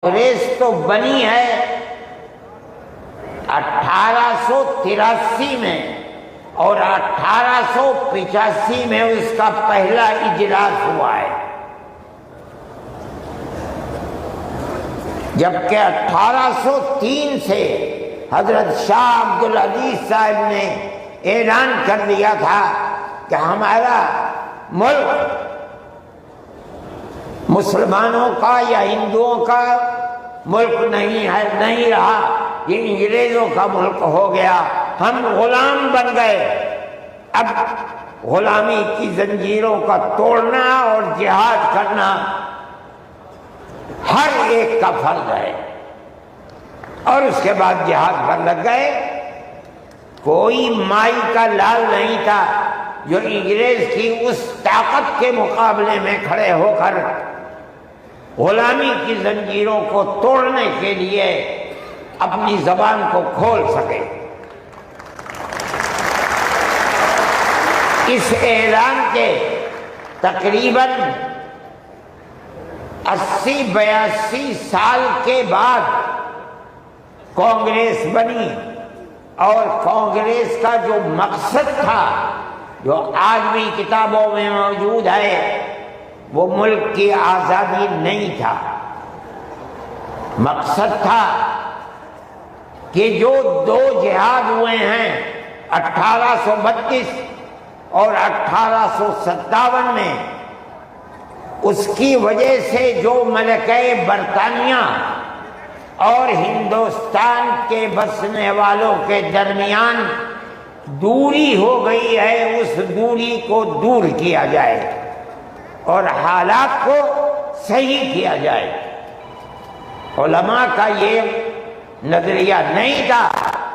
کانگریس تو بنی ہے 1883 میں اور 1885 میں اس کا پہلا اجلاس ہوا ہے، جبکہ 1803 سے حضرت شاہ عبدالعزیز صاحب نے اعلان کر دیا تھا کہ ہمارا ملک مسلمانوں کا یا ہندوؤں کا ملک نہیں رہا، یہ انگریزوں کا ملک ہو گیا، ہم غلام بن گئے۔ اب غلامی کی زنجیروں کا توڑنا اور جہاد کرنا ہر ایک کا فرض ہے، اور اس کے بعد جہاد پر لگ گئے۔ کوئی مائی کا لال نہیں تھا جو انگریز کی اس طاقت کے مقابلے میں کھڑے ہو کر غلامی کی زنجیروں کو توڑنے کے لیے اپنی زبان کو کھول سکے۔ اس اعلان کے تقریباً 80-82 سال کے بعد کانگریس بنی، اور کانگریس کا جو مقصد تھا، جو آج بھی کتابوں میں موجود ہے، وہ ملک کی آزادی نہیں تھا۔ مقصد تھا کہ جو دو جہاد ہوئے ہیں 1832 اور 1857 میں، اس کی وجہ سے جو ملکہ برطانیہ اور ہندوستان کے بسنے والوں کے درمیان دوری ہو گئی ہے، اس دوری کو دور کیا جائے اور حالات کو صحیح کیا جائے۔ علماء کا یہ نظریہ نہیں تھا۔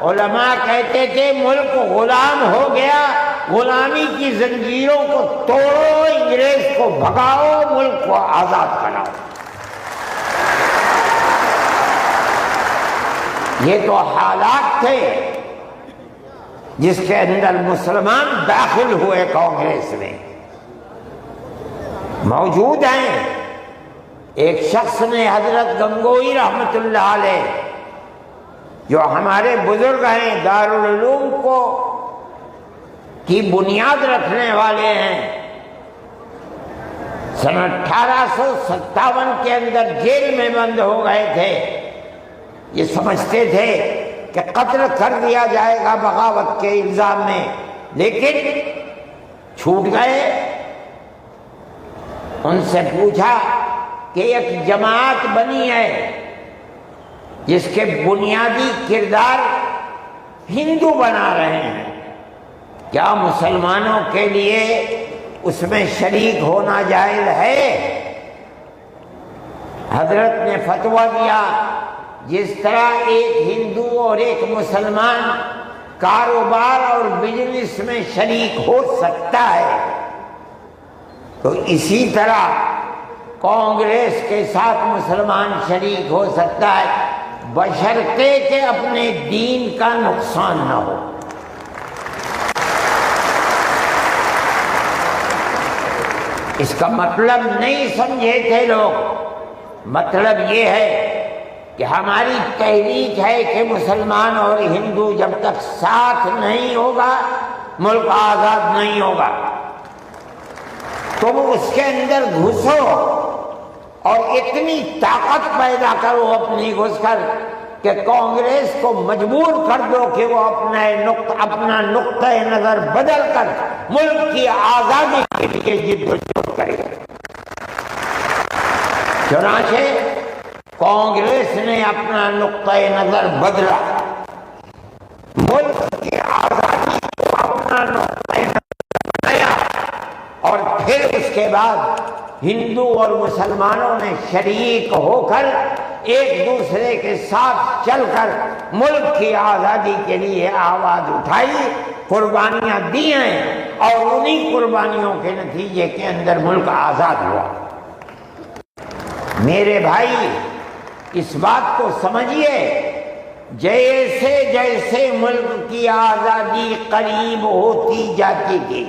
علماء کہتے تھے ملک غلام ہو گیا، غلامی کی زنجیروں کو توڑو، انگریز کو بھگاؤ، ملک کو آزاد کراؤ۔ یہ تو حالات تھے جس کے اندر مسلمان داخل ہوئے کانگریس میں۔ موجود ہیں، ایک شخص نے حضرت گنگوئی رحمت اللہ علیہ، جو ہمارے بزرگ ہیں، دارالعلوم کو کی بنیاد رکھنے والے ہیں، سن 1857 کے اندر جیل میں بند ہو گئے تھے۔ یہ سمجھتے تھے کہ قتل کر دیا جائے گا بغاوت کے الزام میں، لیکن چھوٹ گئے۔ ان سے پوچھا کہ ایک جماعت بنی ہے جس کے بنیادی کردار ہندو بنا رہے ہیں، کیا مسلمانوں کے لیے اس میں شریک ہونا جائز ہے؟ حضرت نے فتویٰ دیا، جس طرح ایک ہندو اور ایک مسلمان کاروبار اور بزنس میں شریک ہو سکتا ہے، تو اسی طرح کانگریس کے ساتھ مسلمان شریک ہو سکتا ہے، بشرطے کہ اپنے دین کا نقصان نہ ہو۔ اس کا مطلب نہیں سمجھے تھے لوگ۔ مطلب یہ ہے کہ ہماری تحریک ہے کہ مسلمان اور ہندو جب تک ساتھ نہیں ہوگا ملک آزاد نہیں ہوگا۔ تم اس کے اندر گھسو اور اتنی طاقت پیدا کرو اپنی گھس کر کہ کانگریس کو مجبور کر دو کہ وہ اپنا نقطہ نظر بدل کر ملک کی آزادی کے لیے جد و جہد کرے۔ چنانچہ کانگریس نے اپنا نقطہ نظر بدلا، ملک کی آزادی کو اپنا نقطہ نظر بنایا، اور پھر اس کے بعد ہندو اور مسلمانوں نے شریک ہو کر ایک دوسرے کے ساتھ چل کر ملک کی آزادی کے لیے آواز اٹھائی، قربانیاں دی ہیں، اور انہی قربانیوں کے نتیجے کے اندر ملک آزاد ہوا۔ میرے بھائی، اس بات کو سمجھیے، جیسے جیسے ملک کی آزادی قریب ہوتی جاتی تھی،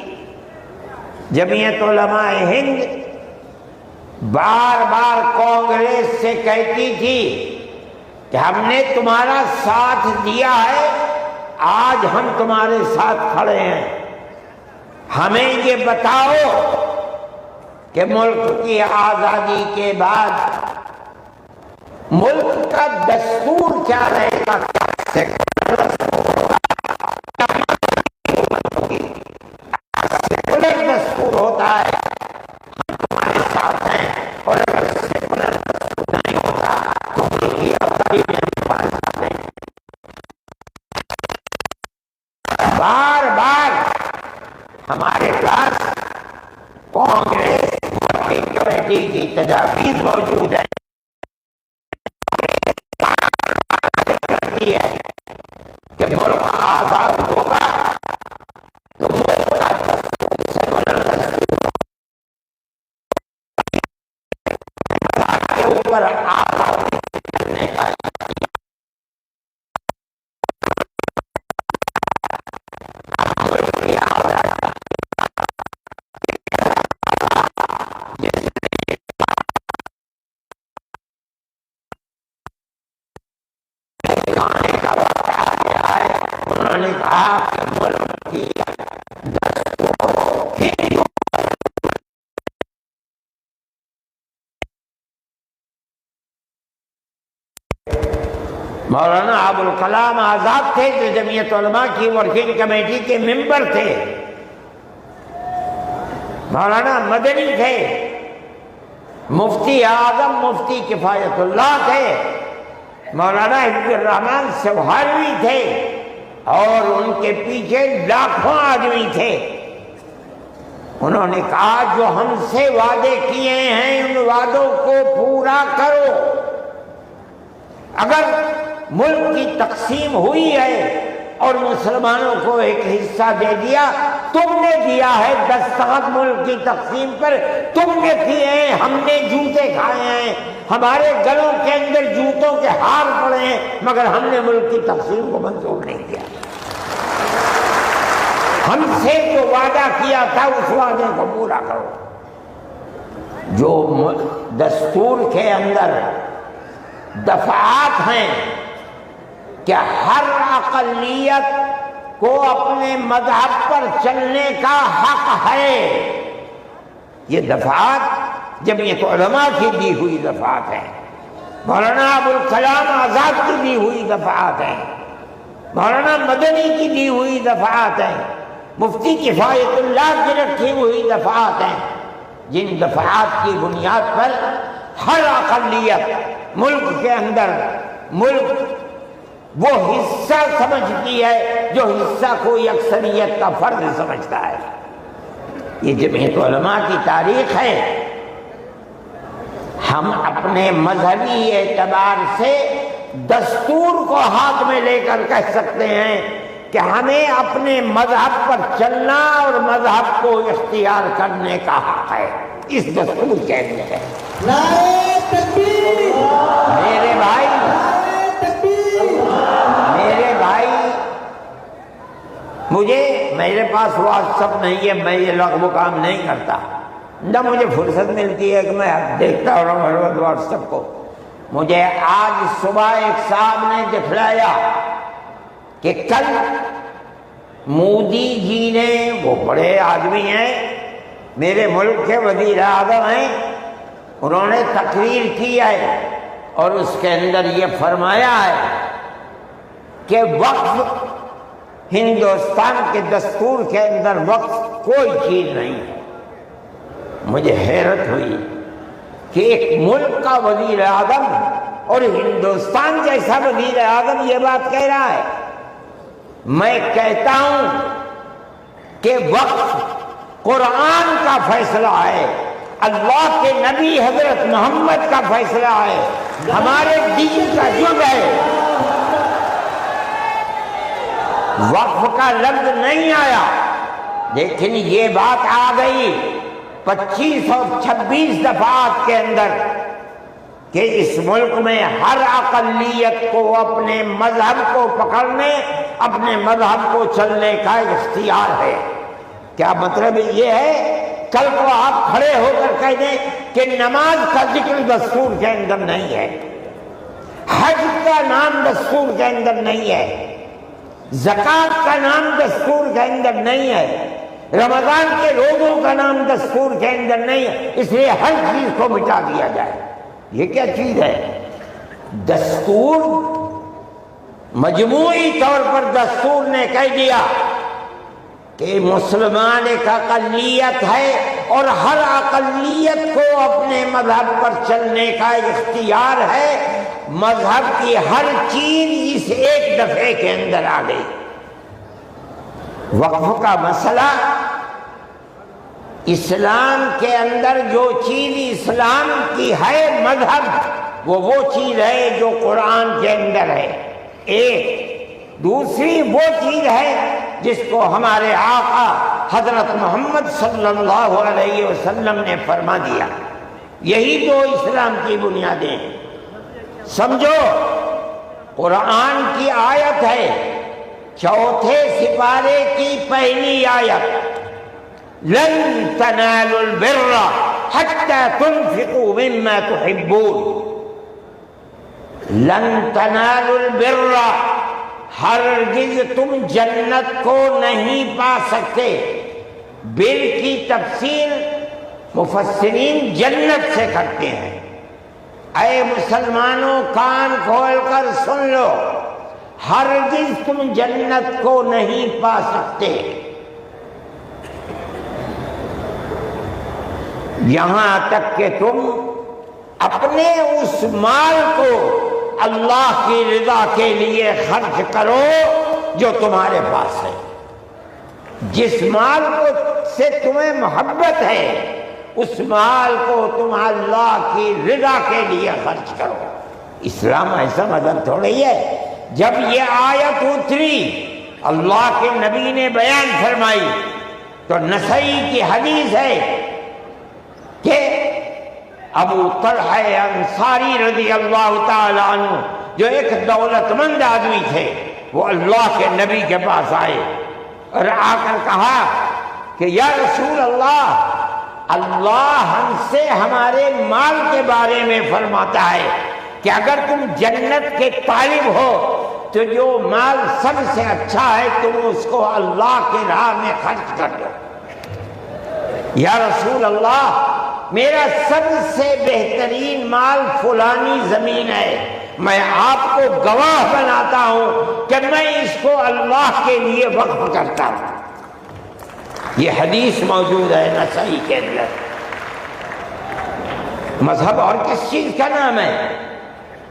جمعیت علماء ہند بار بار کانگریس سے کہتی تھی کہ ہم نے تمہارا ساتھ دیا ہے، آج ہم تمہارے ساتھ کھڑے ہیں، ہمیں یہ بتاؤ کہ ملک کی آزادی کے بعد ملک کا دستور کیا رہے گا، سیکولر دستور ہوتا ہے، ہم تمہارے ساتھ ہیں، اور اگر سیکولر دستور نہیں ہوتا تو ملک کی آزادی میں ہم تمہارے ساتھ ہیں۔ بار بار ہمارے پاس کانگریس ورکنگ کمیٹی کی تجاویز موجود ہے کہ ملک آزاد ہوگا تو ملک کا دستور سیکولر دستور کے اوپر آزادی کرنے کا انہوں نے کہا کہ ملک کی مولانا ابوالکلام آزاد تھے جو جمعیت علماء کی ورکنگ کمیٹی کے ممبر تھے، مولانا مدنی تھے، مفتی اعظم مفتی کفایت اللہ تھے، مولانا حفظ الرحمن سوہروی تھے، اور ان کے پیچھے لاکھوں آدمی تھے۔ انہوں نے کہا جو ہم سے وعدے کیے ہیں ان وعدوں کو پورا کرو، اگر ملک کی تقسیم ہوئی ہے اور مسلمانوں کو ایک حصہ دے دیا، تم نے دیا ہے دستخط ملک کی تقسیم پر، تم نے کیے ہیں، ہم نے جوتے کھائے ہیں، ہمارے گلوں کے اندر جوتوں کے ہار پڑے ہیں، مگر ہم نے ملک کی تقسیم کو منظور نہیں کیا۔ ہم سے جو وعدہ کیا تھا اس وعدے کو پورا کرو۔ جو دستور کے اندر دفعات ہیں کہ ہر اقلیت کو اپنے مذہب پر چلنے کا حق ہے، یہ دفعات جمعیت علماء کی دی ہوئی دفعات ہیں، مولانا ابوالکلام آزاد کی دی ہوئی دفعات ہیں، مولانا مدنی کی دی ہوئی دفعات ہیں، مفتی کفایت اللہ کی رکھی ہوئی دفعات ہیں، جن دفعات کی بنیاد پر ہر اقلیت ملک کے اندر ملک وہ حصہ سمجھتی ہے جو حصہ کوئی اکثریت کا فرد سمجھتا ہے۔ یہ جمعیت علماء کی تاریخ ہے۔ ہم اپنے مذہبی اعتبار سے دستور کو ہاتھ میں لے کر کہہ سکتے ہیں کہ ہمیں اپنے مذہب پر چلنا اور مذہب کو اختیار کرنے کا حق ہے، اس دستور کے اندر ہے۔ نعرہ تکبیر! میرے بھائی، میرے پاس واٹس ایپ نہیں ہے، میں یہ لغو کام نہیں کرتا، نہ مجھے فرصت ملتی ہے کہ میں دیکھتا ہوں واٹس ایپ کو۔ مجھے آج صبح ایک صاحب نے دکھلایا کہ کل مودی جی نے، وہ بڑے آدمی ہیں، میرے ملک کے وزیر اعظم ہیں، انہوں نے تقریر کی ہے اور اس کے اندر یہ فرمایا ہے کہ وقف ہندوستان کے دستور کے اندر وقف کوئی چیز نہیں ہے۔ مجھے حیرت ہوئی کہ ایک ملک کا وزیر اعظم اور ہندوستان جیسا وزیر اعظم یہ بات کہہ رہا ہے۔ میں کہتا ہوں کہ وقف قرآن کا فیصلہ ہے، اللہ کے نبی حضرت محمد کا فیصلہ ہے، ہمارے دین کا جز ہے۔ وقف کا لفظ نہیں آیا، لیکن یہ بات آ گئی 25 اور 26 دفعات کے اندر کہ اس ملک میں ہر اقلیت کو اپنے مذہب کو پکڑنے، اپنے مذہب کو چلنے کا اختیار ہے۔ کیا مطلب یہ ہے کل کو آپ کھڑے ہو کر کہہ دیں کہ نماز کا ذکر دستور کے اندر نہیں ہے، حج کا نام دستور کے اندر نہیں ہے، زکوٰۃ کا نام دستور کے اندر نہیں ہے، رمضان کے روزوں کا نام دستور کے اندر نہیں ہے، اس لیے ہر چیز کو مٹا دیا جائے۔ یہ کیا چیز ہے؟ دستور مجموعی طور پر دستور نے کہہ دیا کہ مسلمان ایک اقلیت ہے اور ہر اقلیت کو اپنے مذہب پر چلنے کا اختیار ہے، مذہب کی ہر چیز اس ایک دفعے کے اندر آ گئی۔ وقف کا مسئلہ، اسلام کے اندر جو چیز اسلام کی ہے مذہب، وہ چیز ہے جو قرآن کے اندر ہے ایک، دوسری وہ چیز ہے جس کو ہمارے آقا حضرت محمد صلی اللہ علیہ وسلم نے فرما دیا۔ یہی دو اسلام کی بنیادیں ہیں۔ سمجھو، قرآن کی آیت ہے، چوتھے سپارے کی پہلی آیت، لن تنالوا البر حتى تنفقوا مما تحبون۔ لن تنالوا البر، ہرگز تم جنت کو نہیں پا سکتے۔ بر کی تفسیر مفسرین جنت سے کرتے ہیں۔ اے مسلمانوں، کان کھول کر سن لو، ہرگز تم جنت کو نہیں پا سکتے یہاں تک کہ تم اپنے اس مال کو اللہ کی رضا کے لیے خرچ کرو جو تمہارے پاس ہے۔ جس مال کو سے تمہیں محبت ہے، اس مال کو تم اللہ کی رضا کے لیے خرچ کرو۔ اسلام ایسا مذہب تھوڑی ہے۔ جب یہ آیت اتری، اللہ کے نبی نے بیان فرمائی، تو نسائی کی حدیث ہے کہ ابو طلحہ انصاری رضی اللہ تعالی عنہ، جو ایک دولت مند آدمی تھے، وہ اللہ کے نبی کے پاس آئے اور آ کر کہا کہ یا رسول اللہ، اللہ ہم سے ہمارے مال کے بارے میں فرماتا ہے کہ اگر تم جنت کے طالب ہو تو جو مال سب سے اچھا ہے تم اس کو اللہ کے راہ میں خرچ کر دو۔ یا رسول اللہ، میرا سب سے بہترین مال فلانی زمین ہے، میں آپ کو گواہ بناتا ہوں کہ میں اس کو اللہ کے لیے وقف کرتا ہوں۔ یہ حدیث موجود ہے نسائی کے اندر۔ مذہب اور کس چیز کا نام ہے؟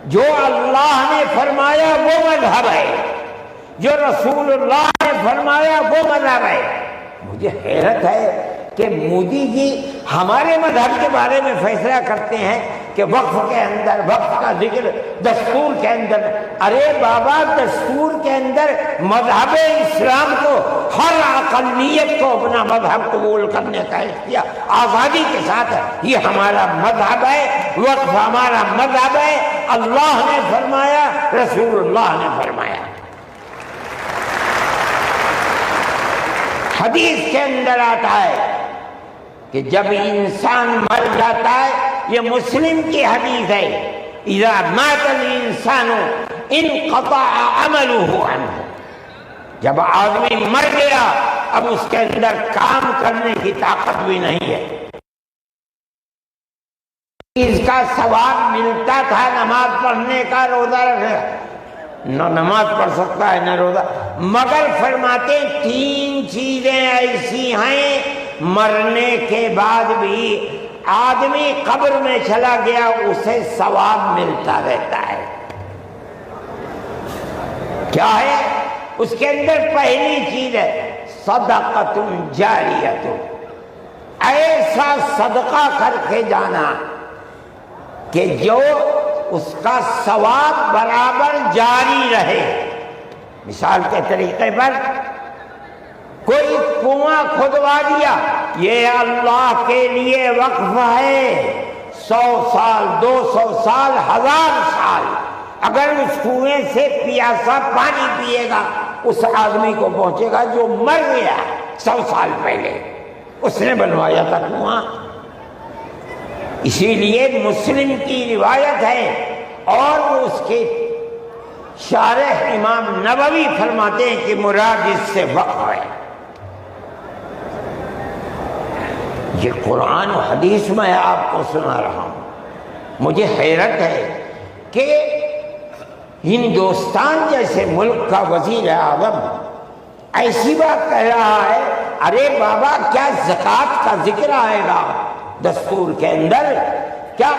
جو اللہ نے فرمایا وہ مذہب ہے، جو رسول اللہ نے فرمایا وہ مذہب ہے۔ مجھے حیرت ہے کہ مودی جی ہمارے مذہب کے بارے میں فیصلہ کرتے ہیں کہ وقف کے اندر، وقف کا ذکر دستور کے اندر۔ ارے بابا، دستور کے اندر مذہب اسلام کو، ہر اقلیت کو اپنا مذہب قبول کرنے کا اختیار آزادی کے ساتھ ہے۔ یہ ہمارا مذہب ہے، وقف ہمارا مذہب ہے۔ اللہ نے فرمایا، رسول اللہ نے فرمایا۔ حدیث کے اندر آتا ہے کہ جب انسان مر جاتا ہے، یہ مسلم کی حدیث ہے، اذا مات الانسان انقطع عمله عنه۔ جب آدمی مر گیا، اب اس کے اندر کام کرنے کی طاقت بھی نہیں ہے۔ اس کا ثواب ملتا تھا نماز پڑھنے کا، روزہ رکھنے کا، نہ نماز پڑھ سکتا ہے نہ روزہ، مگر فرماتے تین چیزیں ایسی ہیں مرنے کے بعد بھی آدمی قبر میں چلا گیا اسے ثواب ملتا رہتا ہے۔ کیا ہے؟ اس کے اندر پہلی چیز ہے صدقۃ جاریۃ، ایسا صدقہ کر کے جانا کہ جو اس کا ثواب برابر جاری رہے۔ مثال کے طریقے پر کوئی کنواں کھدوا دیا، یہ اللہ کے لیے وقف ہے، 100 سال 200 سال 1000 سال اگر اس کنویں سے پیاسا پانی پیے گا اس آدمی کو پہنچے گا جو مر گیا 100 سال پہلے۔ اس نے بنوایا تھا کنواں۔ اسی لیے مسلم کی روایت ہے اور اس کے شارح امام نووی فرماتے ہیں کہ مراد اس سے وقف ہے۔ یہ قرآن و حدیث میں آپ کو سنا رہا ہوں۔ مجھے حیرت ہے کہ ہندوستان جیسے ملک کا وزیر اعظم ایسی بات کہہ رہا ہے، ارے بابا کیا زکوٰۃ کا ذکر آئے گا دستور کے اندر؟ کیا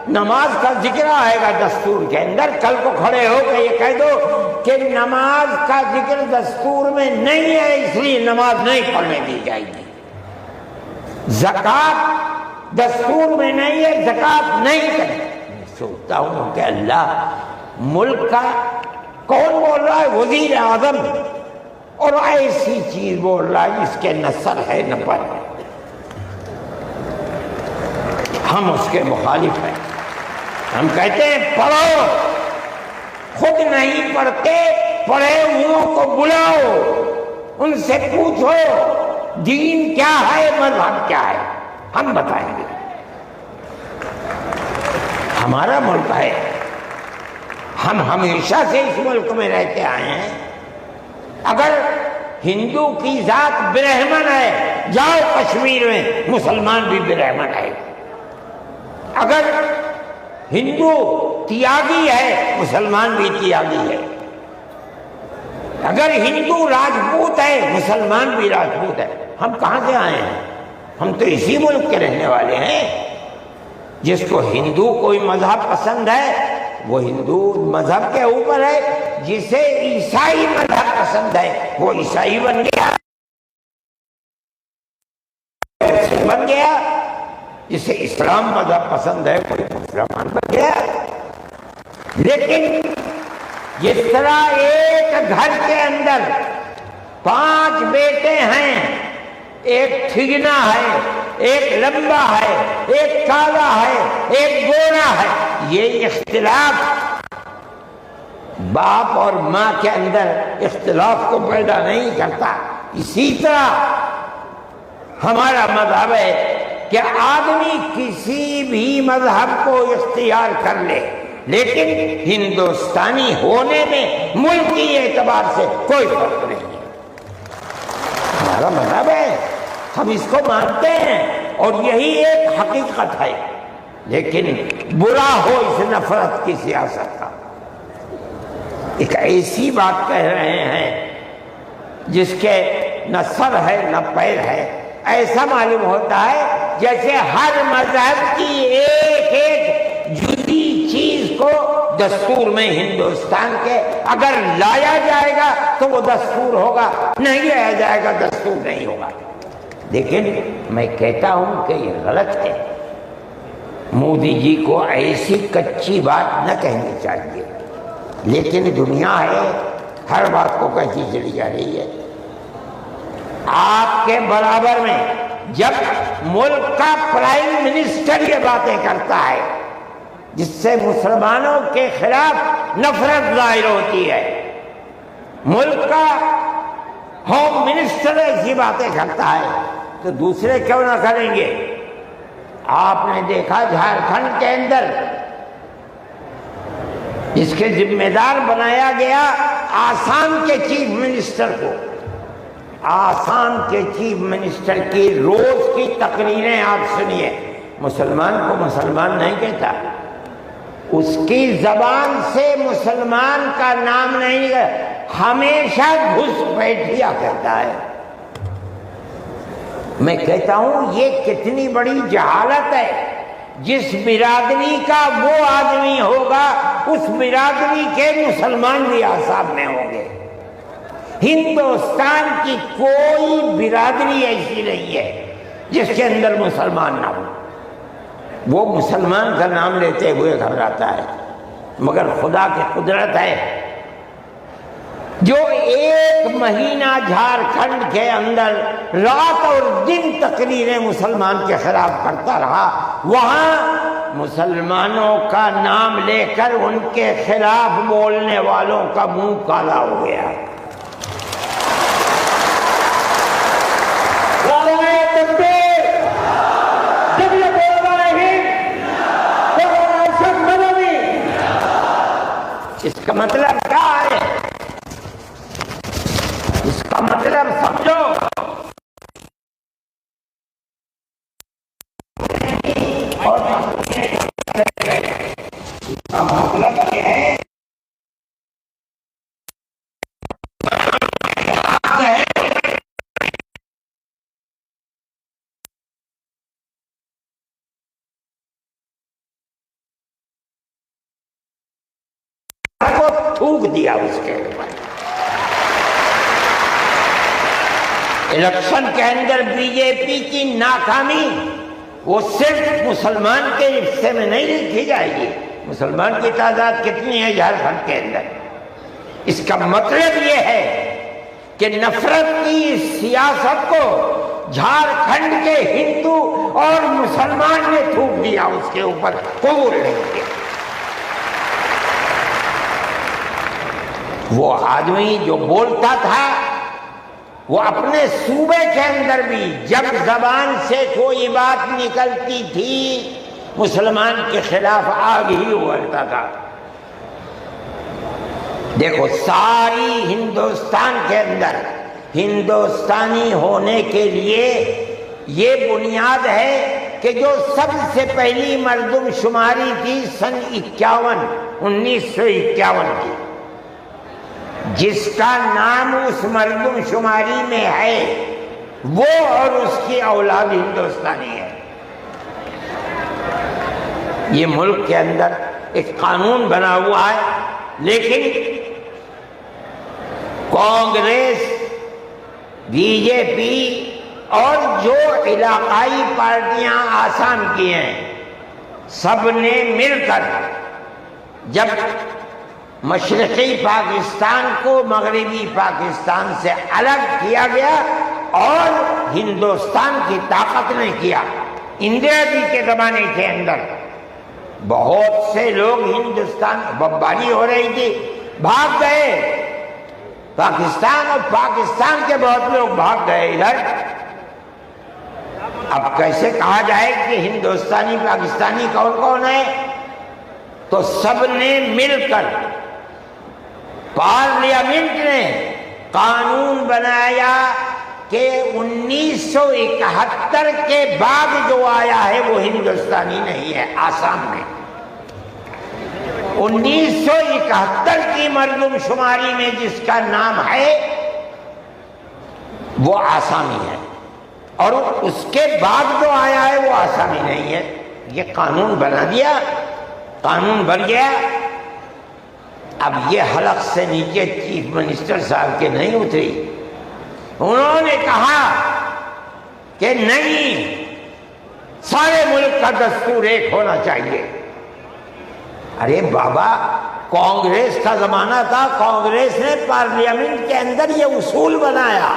نماز کا ذکر آئے گا دستور کے اندر؟ کل کو کھڑے ہو کے یہ کہہ دو کہ نماز کا ذکر دستور میں نہیں ہے اس لیے نماز نہیں پڑھنے دی جائے گی، زکوٰۃ دستور میں نہیں ہے زکوٰۃ نہیں کرے۔ میں سوچتا ہوں کہ اللہ، ملک کا کون بول رہا ہے؟ وزیر اعظم، اور ایسی چیز بول رہا ہے جس کے نہ سر ہے نہ پر ہے۔ ہم اس کے مخالف ہیں۔ ہم کہتے ہیں پڑھو، خود نہیں پڑھتے، پڑھے ہوں کو بلاؤ، ان سے پوچھو دین کیا ہے، مذہب کیا ہے، ہم بتائیں گے۔ ہمارا ملک ہے، ہم ہمیشہ سے اس ملک میں رہتے آئے ہیں۔ اگر ہندو کی ذات برہمن ہے، جاؤ کشمیر میں مسلمان بھی برہمن ہے۔ اگر ہندو تیاگی ہے، مسلمان بھی تیاگی ہے۔ اگر ہندو راجپوت ہے، مسلمان بھی راجپوت ہے۔ ہم کہاں سے آئے ہیں؟ ہم تو اسی ملک کے رہنے والے ہیں۔ جس کو ہندو کوئی مذہب پسند ہے وہ ہندو مذہب کے اوپر ہے، جسے عیسائی مذہب پسند ہے وہ عیسائی بن گیا، جسے اسلام مذہب پسند ہے کوئی مسلمان بن گیا۔ لیکن جس طرح ایک گھر کے اندر 5 بیٹے ہیں، ایک ٹھگنا ہے، ایک لمبا ہے، ایک کالا ہے، ایک گورا ہے، یہ اختلاف باپ اور ماں کے اندر اختلاف کو پیدا نہیں کرتا۔ اسی طرح ہمارا مذہب ہے کہ آدمی کسی بھی مذہب کو اختیار کر لے، لیکن ہندوستانی ہونے میں ملکی اعتبار سے کوئی فرق نہیں ہے۔ ہمارا مذہب ہے، ہم اس کو مانتے ہیں اور یہی ایک حقیقت ہے۔ لیکن برا ہو اس نفرت کی سیاست کا۔ ایک ایسی بات کہہ رہے ہیں جس کے نہ سر ہے نہ پیر ہے، ایسا معلوم ہوتا ہے جیسے ہر مذہب کی ایک ایک جدی چیز کو دستور میں ہندوستان کے اگر لایا جائے گا تو وہ دستور ہوگا، نہیں لایا جائے گا دستور نہیں ہوگا۔ لیکن میں کہتا ہوں کہ یہ غلط ہے۔ مودی جی کو ایسی کچی بات نہ کہنی چاہیے، لیکن دنیا ہے، ہر بات کو کہتی چلی جا رہی ہے۔ آپ کے برابر میں جب ملک کا پرائم منسٹر یہ باتیں کرتا ہے جس سے مسلمانوں کے خلاف نفرت ظاہر ہوتی ہے، ملک کا ہوم منسٹر ایسی باتیں کرتا ہے تو دوسرے کیوں نہ کریں گے؟ آپ نے دیکھا جھارکھنڈ کے اندر اس کے ذمہ دار بنایا گیا آسام کے چیف منسٹر کو۔ آسام کے چیف منسٹر کی روز کی تقریریں آپ سنیے، مسلمان کو مسلمان نہیں کہتا، اس کی زبان سے مسلمان کا نام نہیں کہتا، ہمیشہ گھس بیٹھیا کہتا ہے۔ میں کہتا ہوں یہ کتنی بڑی جہالت ہے۔ جس برادری کا وہ آدمی ہوگا اس برادری کے مسلمان بھی آسام میں ہوں گے۔ ہندوستان کی کوئی برادری ایسی نہیں ہے جس کے اندر مسلمان نہ ہو، وہ مسلمان کا نام لیتے ہوئے گھبراتا ہے۔ مگر خدا کی قدرت ہے، جو 1 مہینہ جھارکھنڈ کے اندر رات اور دن تقریریں مسلمان کے خلاف کرتا رہا، وہاں مسلمانوں کا نام لے کر ان کے خلاف بولنے والوں کا منہ کالا ہو گیا۔ نعرہ تکبیر! اس کا مطلب کیا ہے؟ اس کا مطلب سمجھو، اور اس کا مطلب یہ ہے کو تھوک دیا اس کے اوپر۔ الیکشن کے اندر بی جے پی کی ناکامی وہ صرف مسلمان کے حصے میں نہیں لکھی جائے گی۔ مسلمان کی تعداد کتنی ہے جھارکھنڈ کے اندر؟ اس کا مطلب یہ ہے کہ نفرت کی اس سیاست کو جھارکھنڈ کے ہندو اور مسلمان نے تھوک دیا اس کے اوپر، قبول نہیں کیا۔ وہ آدمی جو بولتا تھا وہ اپنے صوبے کے اندر بھی جب زبان سے کوئی بات نکلتی تھی مسلمان کے خلاف آگ ہی اگلتا تھا۔ دیکھو ساری ہندوستان کے اندر ہندوستانی ہونے کے لیے یہ بنیاد ہے کہ جو سب سے پہلی مردم شماری تھی سن 1951 کی، جس کا نام اس مردم شماری میں ہے وہ اور اس کی اولاد ہندوستانی ہے۔ یہ ملک کے اندر ایک قانون بنا ہوا ہے، لیکن کانگریس، بی جے پی اور جو علاقائی پارٹیاں آسام کی ہیں سب نے مل کر جب مشرقی پاکستان کو مغربی پاکستان سے الگ کیا گیا اور ہندوستان کی طاقت نے کیا۔ اندرا جی کے زمانے کے اندر بہت سے لوگ ہندوستان، بمباری ہو رہی تھی، بھاگ گئے پاکستان، اور پاکستان کے بہت لوگ بھاگ گئے ادھر۔ اب کیسے کہا جائے کہ ہندوستانی پاکستانی کون کون ہے؟ تو سب نے مل کر پارلیمنٹ نے قانون بنایا کہ 1971 کے بعد جو آیا ہے وہ ہندوستانی نہیں ہے۔ آسام میں 1971 کی مردم شماری میں جس کا نام ہے وہ آسامی ہے، اور اس کے بعد جو آیا ہے وہ آسامی نہیں ہے۔ یہ قانون بنا دیا، قانون بن گیا۔ اب یہ حلق سے نیچے چیف منسٹر صاحب کے نہیں اتری، انہوں نے کہا کہ نہیں، سارے ملک کا دستور ایک ہونا چاہیے۔ ارے بابا، کانگریس کا زمانہ تھا، کانگریس نے پارلیمنٹ کے اندر یہ اصول بنایا،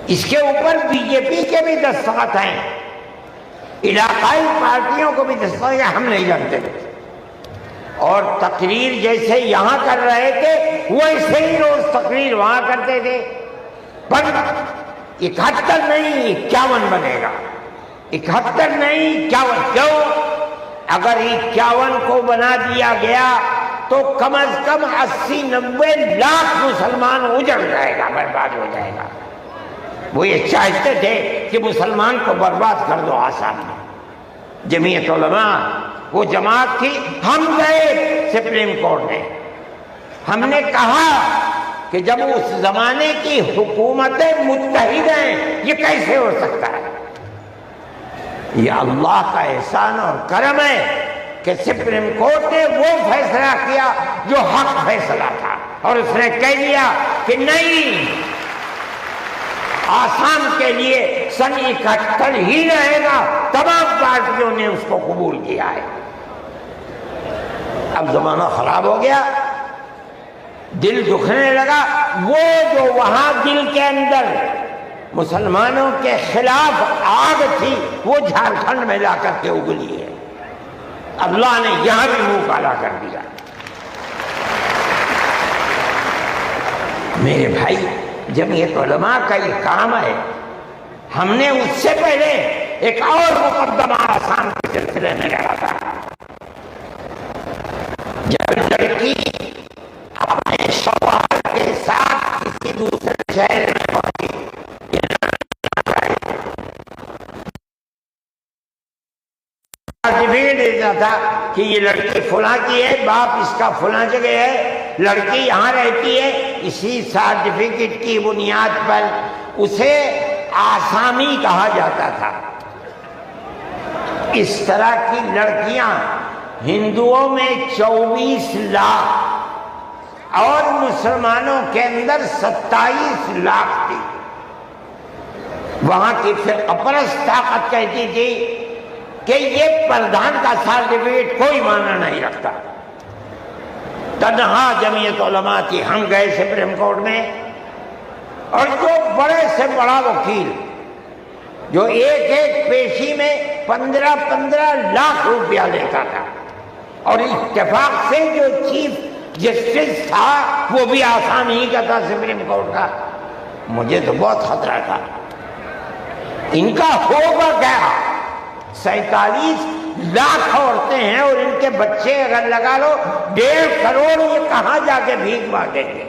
اس کے اوپر بی جے پی کے بھی دستخط ہیں، علاقائی پارٹیوں کو بھی دستخط ہیں، ہم نہیں جانتے تھے۔ اور تقریر جیسے یہاں کر رہے تھے ویسے ہی روز تقریر وہاں کرتے تھے، پر 71 نہیں 51 بنے گا، 71 نہیں 51۔ کیوں؟ اگر 51 کو بنا دیا گیا تو کم از کم 80-90 لاکھ مسلمان اجڑ جائے گا، برباد ہو جائے گا۔ وہ یہ چاہتے تھے کہ مسلمان کو برباد کر دو آسام میں۔ جمعیت علماء وہ جماعت تھی، ہم گئے سپریم کورٹ میں، ہم نے کہا کہ جب اس زمانے کی حکومتیں متحد ہیں یہ کیسے ہو سکتا ہے؟ یہ اللہ کا احسان اور کرم ہے کہ سپریم کورٹ نے وہ فیصلہ کیا جو حق فیصلہ تھا، اور اس نے کہہ دیا کہ نہیں، آسام کے لیے سن 71 ہی رہے گا۔ تمام پارٹیوں نے اس کو قبول کیا ہے۔ اب زمانہ خراب ہو گیا، دل دکھنے لگا، وہ جو وہاں دل کے اندر مسلمانوں کے خلاف آگ تھی وہ جھارکھنڈ میں لا کر کے اگلی ہے۔ اللہ نے یہاں بھی منہ کالا کر دیا۔ میرے بھائی، جمعیت علماء کا یہ کام ہے۔ ہم نے اس سے پہلے ایک اور مقدمہ آسام کے سلسلے میں لڑا تھا، جب لڑکی اپنے شوہر کے ساتھ کسی دوسرے شہر میں پہنچی، سرٹیفکیٹ دیتا تھا کہ یہ لڑکی فلاں کی ہے، باپ اس کا فلاں جگہ ہے، لڑکی یہاں رہتی ہے، اسی سرٹیفکیٹ کی بنیاد پر اسے آسامی کہا جاتا تھا۔ اس طرح کی لڑکیاں ہندوؤں میں 24 لاکھ اور مسلمانوں کے اندر 27 لاکھ تھی۔ وہاں کی فرقہ پرست طاقت کہتی تھی کہ یہ پردھان کا سرٹیفکیٹ کوئی معنی نہیں رکھتا۔ تنہا جمعیت علماء تھی، ہم گئے سپریم کورٹ میں، اور جو بڑے سے بڑا وکیل جو ایک ایک پیشی میں 15 لاکھ روپیہ لیتا تھا، اور اتفاق سے جو چیف جسٹس تھا وہ بھی آسان ہی کا تھا سپریم کورٹ کا۔ مجھے تو بہت خطرہ تھا، ان کا ہوگا کیا؟ 47 لاکھ عورتیں ہیں اور ان کے بچے اگر لگا لو 1.5 کروڑ، یہ کہاں جا کے بھیک مانگیں گے؟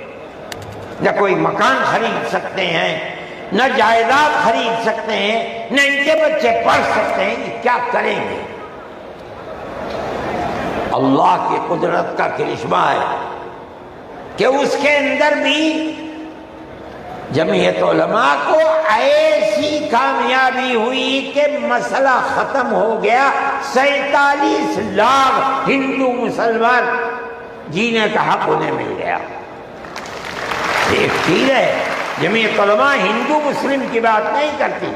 نہ کوئی مکان خرید سکتے ہیں، نہ جائیداد خرید سکتے ہیں، نہ ان کے بچے پڑھ سکتے ہیں، یہ کیا کریں گے؟ اللہ کی قدرت کا کرشمہ ہے کہ اس کے اندر بھی جمعیت علماء کو ایسی کامیابی ہوئی کہ مسئلہ ختم ہو گیا۔ 47 لاکھ ہندو مسلمان جینے کا حق انہیں مل گیا۔ ایک چیز ہے، جمعیت علماء ہندو مسلم کی بات نہیں کرتی،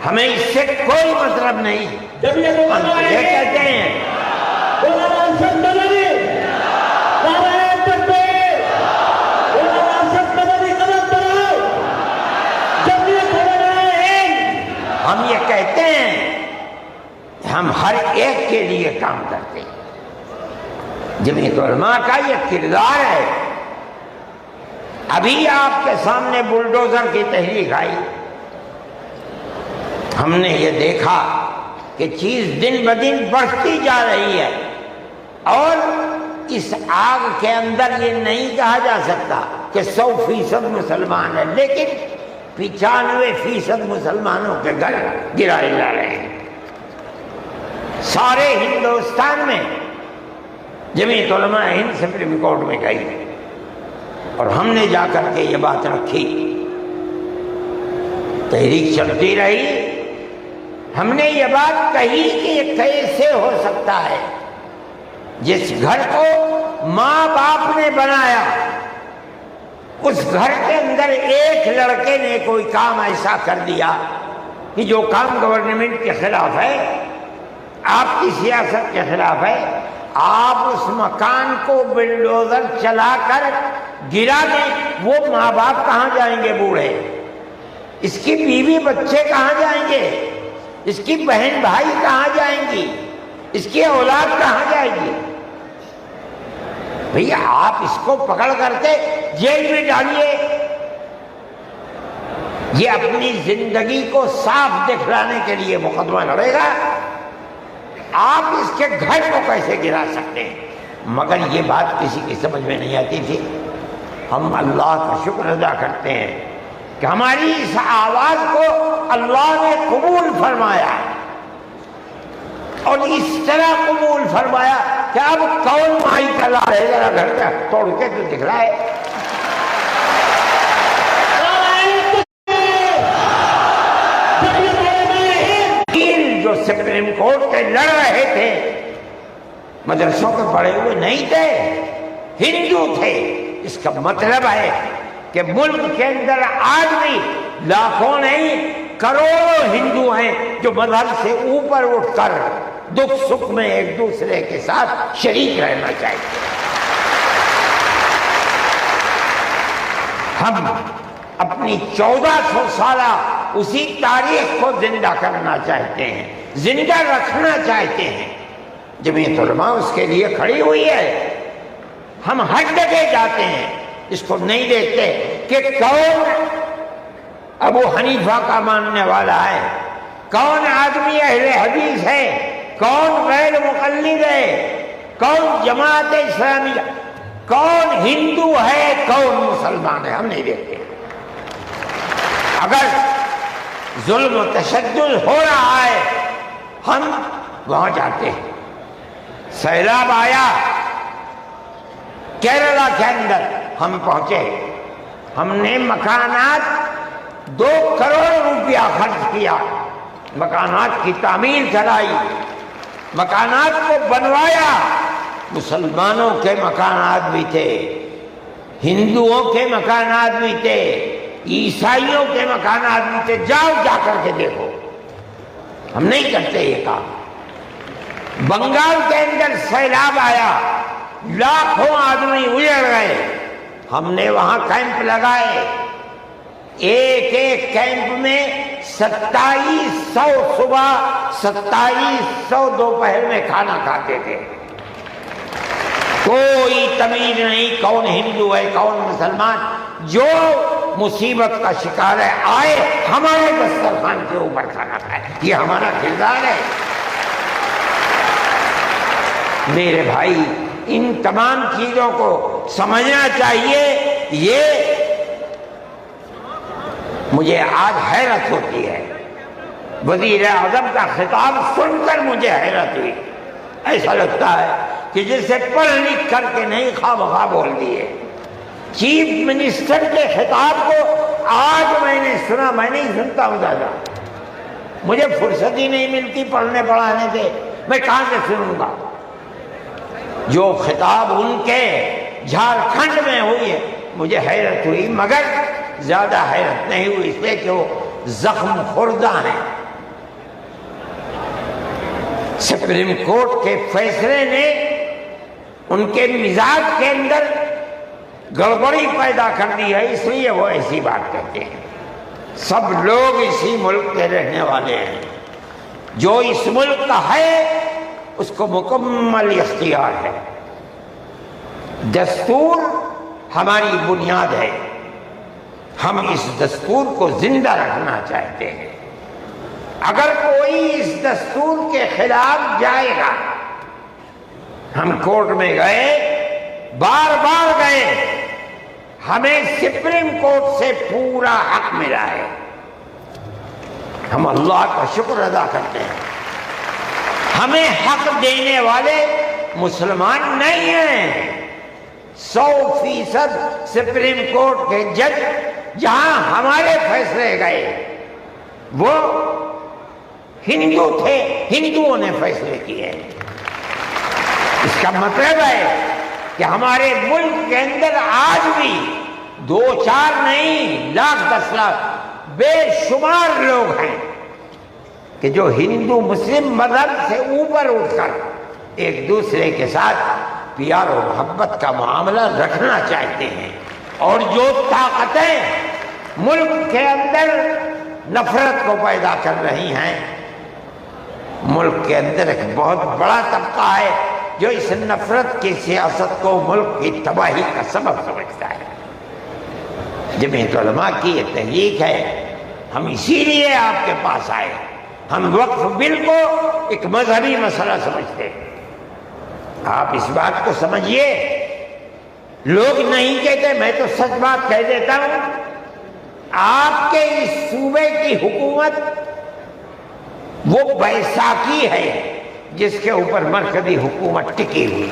ہمیں اس سے کوئی مطلب نہیں۔ ہم یہ کہتے ہیں ہم یہ کہتے ہیں ہم ہر ایک کے لیے کام کرتے ہیں۔ جمعیت علماء کا یہ کردار ہے۔ ابھی آپ کے سامنے بلڈوزر کی تحریک آئی، ہم نے یہ دیکھا کہ چیز دن بدن بڑھتی جا رہی ہے، اور اس آگ کے اندر یہ نہیں کہا جا سکتا کہ 100% مسلمان ہے، لیکن 95% مسلمانوں کے گھر گرائے جا رہے ہیں۔ سارے ہندوستان میں جمعیت علماء ہند سپریم کورٹ میں گئی، اور ہم نے جا کر کے یہ بات رکھی، تحریک چلتی رہی، ہم نے یہ بات کہی کہ یہ کیسے ہو سکتا ہے جس گھر کو ماں باپ نے بنایا، اس گھر کے اندر ایک لڑکے نے کوئی کام ایسا کر دیا کہ جو کام گورنمنٹ کے خلاف ہے، آپ کی سیاست کے خلاف ہے، آپ اس مکان کو بلڈوزر چلا کر گرا دیں، وہ ماں باپ کہاں جائیں گے بوڑھے؟ اس کی بیوی بچے کہاں جائیں گے؟ اس کی بہن بھائی کہاں جائیں گی؟ اس کی اولاد کہاں جائے گی؟ بھئی آپ اس کو پکڑ کر کے جیل میں ڈالیے، یہ اپنی زندگی کو صاف دکھلانے کے لیے مقدمہ لڑے گا، آپ اس کے گھر کو کیسے گرا سکتے ہیں؟ مگر یہ بات کسی کی سمجھ میں نہیں آتی تھی۔ ہم اللہ کا شکر ادا کرتے ہیں کہ ہماری اس آواز کو اللہ نے قبول فرمایا، اور اس طرح قبول فرمایا کہ اب کون مائی کا لا ہے، ذرا گھر کا توڑ کے تو دکھ رہا ہے۔ جو سپریم کورٹ کے لڑ رہے تھے مدرسوں کے پڑھے ہوئے نہیں تھے، ہندو تھے۔ اس کا مطلب ہے کہ ملک کے اندر آج بھی لاکھوں نہیں کروڑوں ہندو ہیں جو مذہب سے اوپر اٹھ کر دکھ سکھ میں ایک دوسرے کے ساتھ شریک رہنا چاہتے ہیں۔ ہم اپنی 1400 سالہ اسی تاریخ کو زندہ کرنا چاہتے ہیں، زندہ رکھنا چاہتے ہیں۔ جمعیت علماء اس کے لیے کھڑی ہوئی ہے۔ ہم ہر جگہ جاتے ہیں، اس کو نہیں دیکھتے کہ کون ابو حنیفہ کا ماننے والا ہے، کون آدمی اہل حدیث ہے، کون غیر مقلد ہے۔ کون جماعت اسلامیہ، کون ہندو ہے، کون مسلمان ہے، ہم نہیں دیکھتے۔ اگر ظلم و تشدد ہو رہا ہے ہم وہاں جاتے ہیں۔ سیلاب آیا کیرلا کے اندر، ہم پہنچے، ہم نے مکانات 2 کروڑ روپیہ خرچ کیا، مکانات کی تعمیر کرائی، مکانات کو بنوایا۔ مسلمانوں کے مکانات بھی تھے، ہندوؤں کے مکانات بھی تھے، عیسائیوں کے مکانات بھی تھے، جاؤ جا کر کے دیکھو۔ ہم نہیں کرتے یہ کام۔ بنگال کے اندر سیلاب آیا، لاکھوں آدمی اجڑ گئے، ہم نے وہاں کیمپ لگائے، ایک ایک کیمپ میں 2700 صبح 2700 دوپہر میں کھانا کھاتے تھے۔ کوئی تمیز نہیں کون ہندو ہے کون مسلمان، جو مصیبت کا شکار ہے آئے ہمارے دسترخوان کے اوپر کھانا کھائے، یہ ہمارا کردار ہے۔ میرے بھائی ان تمام چیزوں کو سمجھنا چاہیے۔ یہ مجھے آج حیرت ہوتی ہے، وزیر اعظم کا خطاب سن کر مجھے حیرت ہوئی۔ ایسا لگتا ہے کہ جسے پڑھ لکھ کر کے نہیں خواہ بخواہ بول دیے۔ چیف منسٹر کے خطاب کو آج میں نے سنا، میں نہیں سنتا ہوں زیادہ، مجھے فرصت ہی نہیں ملتی پڑھنے پڑھانے سے، میں کہاں سے سنوں گا؟ جو خطاب ان کے جھارکھنڈ میں ہوئی ہے مجھے حیرت ہوئی، مگر زیادہ حیرت نہیں ہوئی اس لیے کہ وہ زخم خوردہ ہیں۔ سپریم کورٹ کے فیصلے نے ان کے مزاج کے اندر گڑبڑی پیدا کر دی ہے، اس لیے وہ ایسی بات کہتے ہیں۔ سب لوگ اسی ملک کے رہنے والے ہیں، جو اس ملک کا ہے اس کو مکمل اختیار ہے۔ دستور ہماری بنیاد ہے، ہم اس دستور کو زندہ رکھنا چاہتے ہیں۔ اگر کوئی اس دستور کے خلاف جائے گا، ہم کورٹ میں گئے، بار بار گئے، ہمیں سپریم کورٹ سے پورا حق ملا ہے، ہم اللہ کا شکر ادا کرتے ہیں۔ ہمیں حق دینے والے مسلمان نہیں ہیں۔ 100% سپریم کورٹ کے جج جہاں ہمارے فیصلے گئے وہ ہندو تھے، ہندوؤں نے فیصلے کیے۔ اس کا مطلب ہے کہ ہمارے ملک کے اندر آج بھی 2-4 نہیں، لاکھ 10 لاکھ بے شمار لوگ ہیں کہ جو ہندو مسلم مذہب سے اوپر اٹھ کر ایک دوسرے کے ساتھ پیار و محبت کا معاملہ رکھنا چاہتے ہیں، اور جو طاقتیں ملک کے اندر نفرت کو پیدا کر رہی ہیں، ملک کے اندر ایک بہت بڑا طبقہ ہے جو اس نفرت کی سیاست کو ملک کی تباہی کا سبب سمجھتا ہے۔ جمعیت علماء کی یہ تحریک ہے، ہم اسی لیے آپ کے پاس آئے۔ ہم وقف بل کو ایک مذہبی مسئلہ سمجھتے ہیں، آپ اس بات کو سمجھیے۔ لوگ نہیں کہتے، میں تو سچ بات کہہ دیتا ہوں، آپ کے اس صوبے کی حکومت وہ بیساکھی ہے جس کے اوپر مرکزی حکومت ٹکی ہوئی،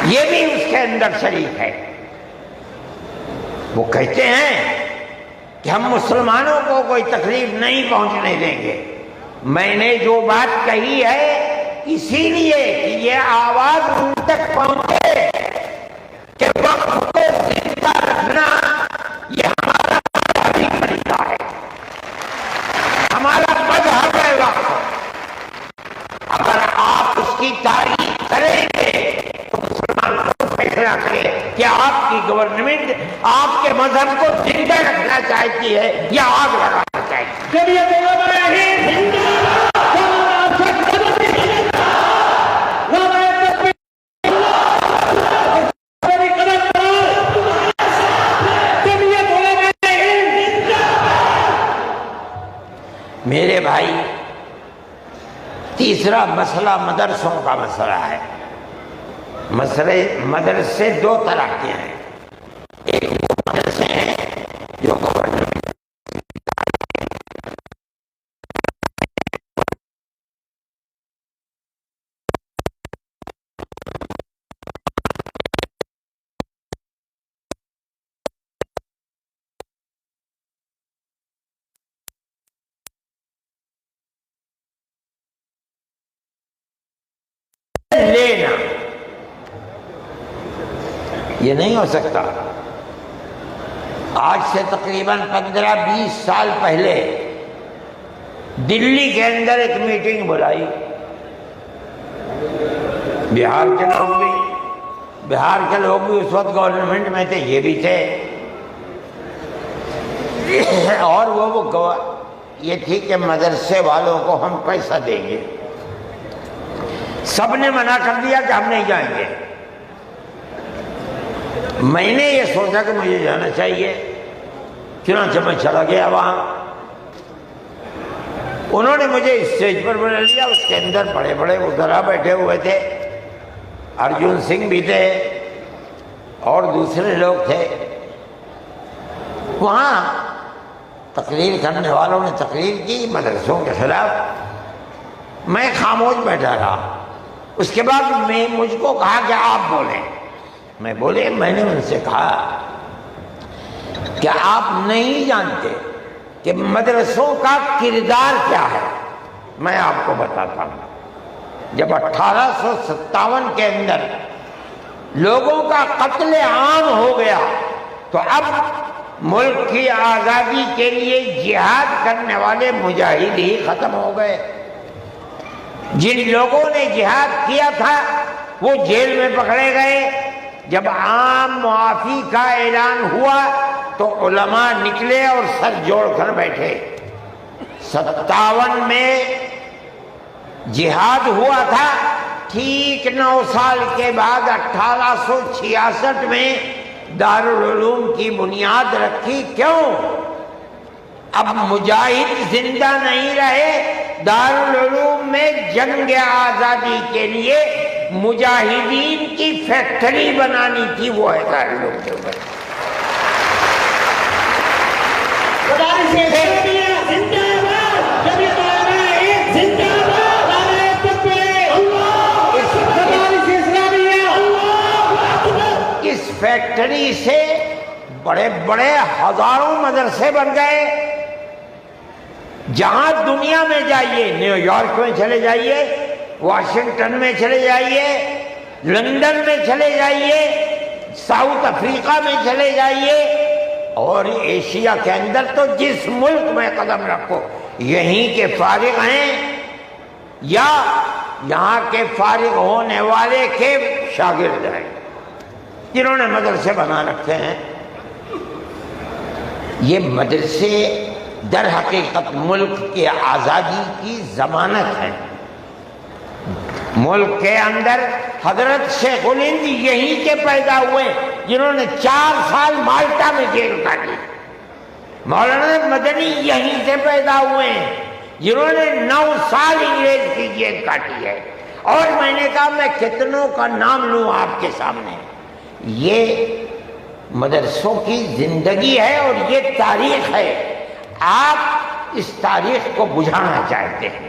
یہ بھی اس کے اندر شریک ہے۔ وہ کہتے ہیں کہ ہم مسلمانوں کو کوئی تکلیف نہیں پہنچنے دیں گے۔ میں نے جو بات کہی ہے اسی لیے کہ یہ آواز ان تک پہنچے کہ وقف کو زندہ رکھنا یہ ہمارا مذہبی طریقہ ہے، ہمارا مذہب ہے وقف۔ اگر آپ اس کی تعریف کریں گے تو مسلمان کو فیصلہ کرے کہ آپ کی گورنمنٹ آپ کے مذہب کو زندہ رکھنا چاہتی ہے یا آگ لگانا چاہتی ہے۔ میرے بھائی تیسرا مسئلہ مدرسوں کا مسئلہ ہے۔ مدرسے دو طرح کے ہیں، ایک وہ مدرسے ہیں جو گورنمنٹ لینا، یہ نہیں ہو سکتا۔ آج سے تقریباً 15-20 سال پہلے دلی کے اندر ایک میٹنگ بلائی، بہار کے لوگ بھی اس وقت گورنمنٹ میں تھے، یہ بھی تھے، اور وہ یہ تھی کہ مدرسے والوں کو ہم پیسہ دیں گے۔ سب نے منع کر دیا کہ ہم نہیں جائیں گے۔ میں نے یہ سوچا کہ مجھے جانا چاہیے، چنانچہ میں چلا گیا وہاں۔ انہوں نے مجھے اسٹیج پر بلا لیا، اس کے اندر بڑے بڑے وزراء بیٹھے ہوئے تھے، ارجن سنگھ بھی تھے اور دوسرے لوگ تھے۔ وہاں تقریر کرنے والوں نے تقریر کی مدرسوں کے خلاف، میں خاموش بیٹھا رہا۔ اس کے بعد مجھ کو کہا کہ آپ بولیں، میں بولے۔ میں نے ان سے کہا کہ آپ نہیں جانتے کہ مدرسوں کا کردار کیا ہے۔ میں آپ کو بتاتا ہوں، جب 1857 کے اندر لوگوں کا قتل عام ہو گیا تو اب ملک کی آزادی کے لیے جہاد کرنے والے مجاہد ہی ختم ہو گئے۔ جن لوگوں نے جہاد کیا تھا وہ جیل میں پکڑے گئے۔ جب عام معافی کا اعلان ہوا تو علماء نکلے اور سر جوڑ کر بیٹھے۔ 57 میں جہاد ہوا تھا، ٹھیک 9 سال کے بعد 1866 میں دارالعلوم کی بنیاد رکھی۔ کیوں؟ اب مجاہد زندہ نہیں رہے، دارالعلوم میں جنگ آزادی کے لیے مجاہدین کی فیکٹری بنانی تھی، وہ ہے دارالعلوم کے اوپر۔ اس فیکٹری سے بڑے بڑے ہزاروں مدرسے بن گئے۔ جہاں دنیا میں جائیے، نیو یارک میں چلے جائیے، واشنگٹن میں چلے جائیے، لندن میں چلے جائیے، ساؤتھ افریقہ میں چلے جائیے، اور ایشیا کے اندر تو جس ملک میں قدم رکھو یہیں کے فارغ ہیں یا یہاں کے فارغ ہونے والے کے شاگرد ہیں جنہوں نے مدرسے بنا رکھے ہیں۔ یہ مدرسے در حقیقت ملک کی آزادی کی ضمانت ہے۔ ملک کے اندر حضرت شیخ الہند یہیں کے پیدا ہوئے جنہوں نے 4 سال مالٹا میں جیل کاٹی۔ مولانا مدنی یہیں سے پیدا ہوئے ہیں جنہوں نے 9 سال انگریز کی جیل کاٹی ہے۔ اور میں نے کہا میں کتنوں کا نام لوں آپ کے سامنے۔ یہ مدرسوں کی زندگی ہے اور یہ تاریخ ہے۔ آپ اس تاریخ کو بجھانا چاہتے ہیں،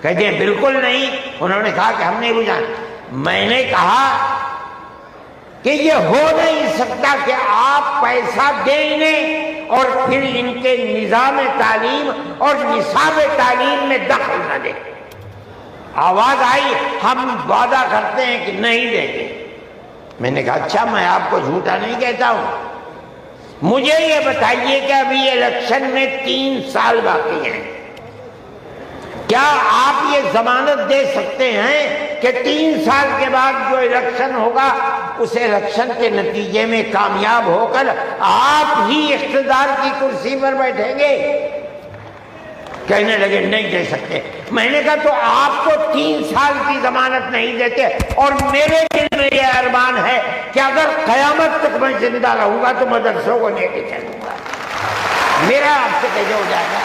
کہتے ہیں بالکل نہیں۔ انہوں نے کہا کہ ہم نہیں بجھانا۔ میں نے کہا کہ یہ ہو نہیں سکتا کہ آپ پیسہ دیں گے اور پھر ان کے نظام تعلیم اور نصاب تعلیم میں دخل نہ دیں۔ آواز آئی ہم وعدہ کرتے ہیں کہ نہیں دیں گے۔ میں نے کہا اچھا، میں آپ کو جھوٹا نہیں کہتا ہوں، مجھے یہ بتائیے کہ ابھی الیکشن میں 3 سال باقی ہیں، کیا آپ یہ ضمانت دے سکتے ہیں کہ 3 سال کے بعد جو الیکشن ہوگا اس الیکشن کے نتیجے میں کامیاب ہو کر آپ ہی اقتدار کی کرسی پر بیٹھیں گے؟ کہنے لگے نہیں دے سکتے۔ میں نے کہا تو آپ تو 3 سال کی ضمانت نہیں دیتے، اور میرے دل میں یہ ارمان ہے کہ اگر قیامت تک میں زندہ رہوں گا تو مدرسوں کو لے کے چلوں گا۔ میرا آپ سے کیسے ہو جائے گا؟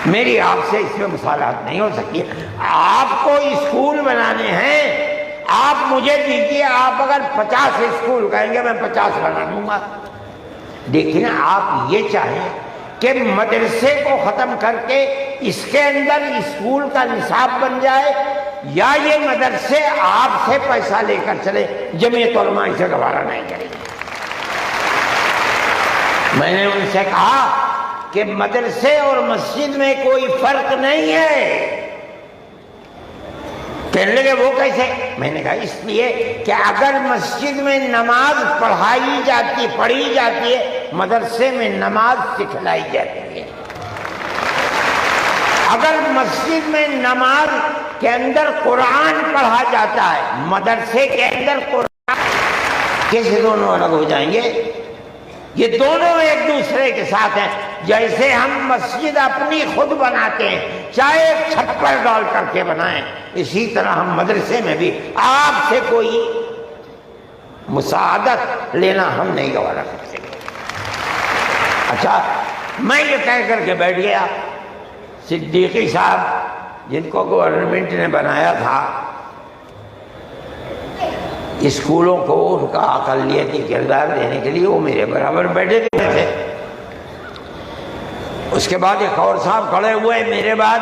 میری آپ سے اس میں مصالحت نہیں ہو سکتی. آپ کو اسکول بنانے ہیں، آپ مجھے دیجیے، آپ اگر 50 اسکول کہیں گے میں 50 بنا دوں گا. لیکن آپ یہ چاہیں کہ مدرسے کو ختم کر کے اس کے اندر اسکول کا نصاب بن جائے، یا یہ مدرسے آپ سے پیسہ لے کر چلے، جمعیت علماء اسے گوارا نہیں کرے گی. میں نے ان سے کہا کہ مدرسے اور مسجد میں کوئی فرق نہیں ہے. کہنے لگے وہ کیسے؟ میں نے کہا اس لیے کہ اگر مسجد میں نماز پڑھی جاتی ہے، مدرسے میں نماز سکھلائی جاتی ہے. اگر مسجد میں نماز کے اندر قرآن پڑھا جاتا ہے، مدرسے کے اندر قرآن، کیسے دونوں الگ ہو جائیں گے؟ یہ دونوں ایک دوسرے کے ساتھ ہیں. جیسے ہم مسجد اپنی خود بناتے ہیں، چاہے ایک چھپر ڈال کر کے بنائیں، اسی طرح ہم مدرسے میں بھی آپ سے کوئی مساعدت لینا ہم نہیں گوارا کر سکتے. اچھا، میں یہ کہہ کر کے بیٹھ گیا. صدیقی صاحب جن کو گورنمنٹ نے بنایا تھا اسکولوں کو ان کا اقلیتی کردار دینے کے لیے، وہ میرے برابر بیٹھے تھے. اس کے بعد ایک اور صاحب کھڑے ہوئے میرے بعد.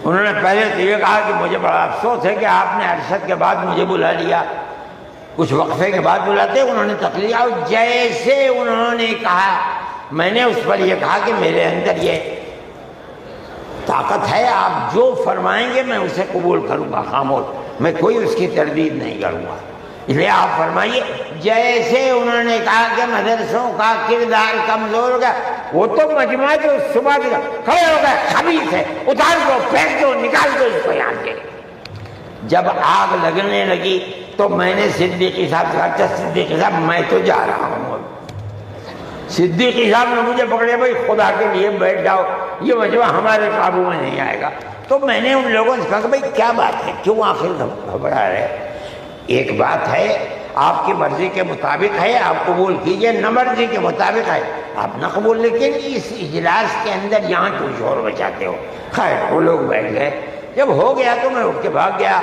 انہوں نے پہلے تو یہ کہا کہ مجھے بڑا افسوس ہے کہ آپ نے عرصت کے بعد مجھے بلا لیا. کچھ وقفے کے بعد بلاتے انہوں نے تقریر، اور جیسے انہوں نے کہا، میں نے اس پر یہ کہا کہ میرے اندر یہ طاقت ہے، آپ جو فرمائیں گے میں اسے قبول کروں گا، خاموش، میں کوئی اس کی تردید نہیں کروں گا. اس لیے آپ فرمائیے. جیسے انہوں نے کہا کہ مدرسوں کا کردار کمزور ہو گیا، وہ تو مجمع جو صبح کھڑے ہو گئے، خبیث ہے، اتار دو، پھینک دو، نکال دو اس کو یہاں سے. جب آگ لگنے لگی تو میں نے صدیقی صاحب سے کہا، اچھا صدیقی صاحب میں تو جا رہا ہوں. صدیقی صاحب نے مجھے پکڑے، بھائی خدا کے لیے بیٹھ جاؤ، یہ مجمع ہمارے قابو میں نہیں آئے گا. تو میں نے ان لوگوں سے کہا کہ بھائی کیا بات ہے، کیوں آخر گھبرا رہے؟ ایک بات ہے، آپ کی مرضی کے مطابق ہے آپ قبول کیجئے، نہ مرضی کے مطابق ہے آپ نہ قبول. لیکن اس اجلاس کے اندر یہاں تو شور بچاتے ہو. خیر وہ لوگ بیٹھ گئے. جب ہو گیا تو میں اٹھ کے بھاگ گیا.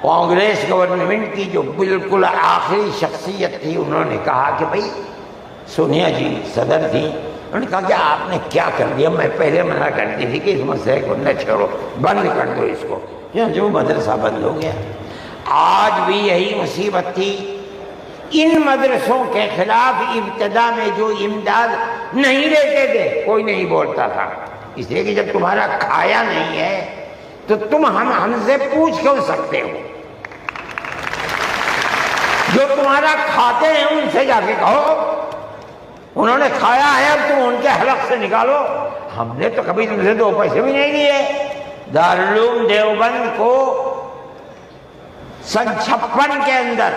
کانگریس گورنمنٹ کی جو بالکل آخری شخصیت تھی، انہوں نے کہا کہ بھائی سونیا جی صدر تھی، انہوں نے کہا کہ آپ نے کیا کر دیا؟ میں پہلے منع کرتی تھی کہ اس مسئلے کو نہ چھوڑو، بند کر دو اس کو. جو مدرسہ بند ہو گیا. آج بھی یہی مصیبت تھی. ان مدرسوں کے خلاف ابتدا میں جو امداد نہیں لیتے تھے کوئی نہیں بولتا تھا، اس لیے کہ جب تمہارا کھایا نہیں ہے تو تم ہم سے پوچھ کیوں سکتے ہو؟ جو تمہارا کھاتے ہیں ان سے جا کے کہو، انہوں نے کھایا ہے اب تم ان کے حلق سے نکالو. ہم نے تو کبھی تم سے 2 پیسے بھی نہیں لیے. دارالعلوم دیوبند کو سن 56 کے اندر،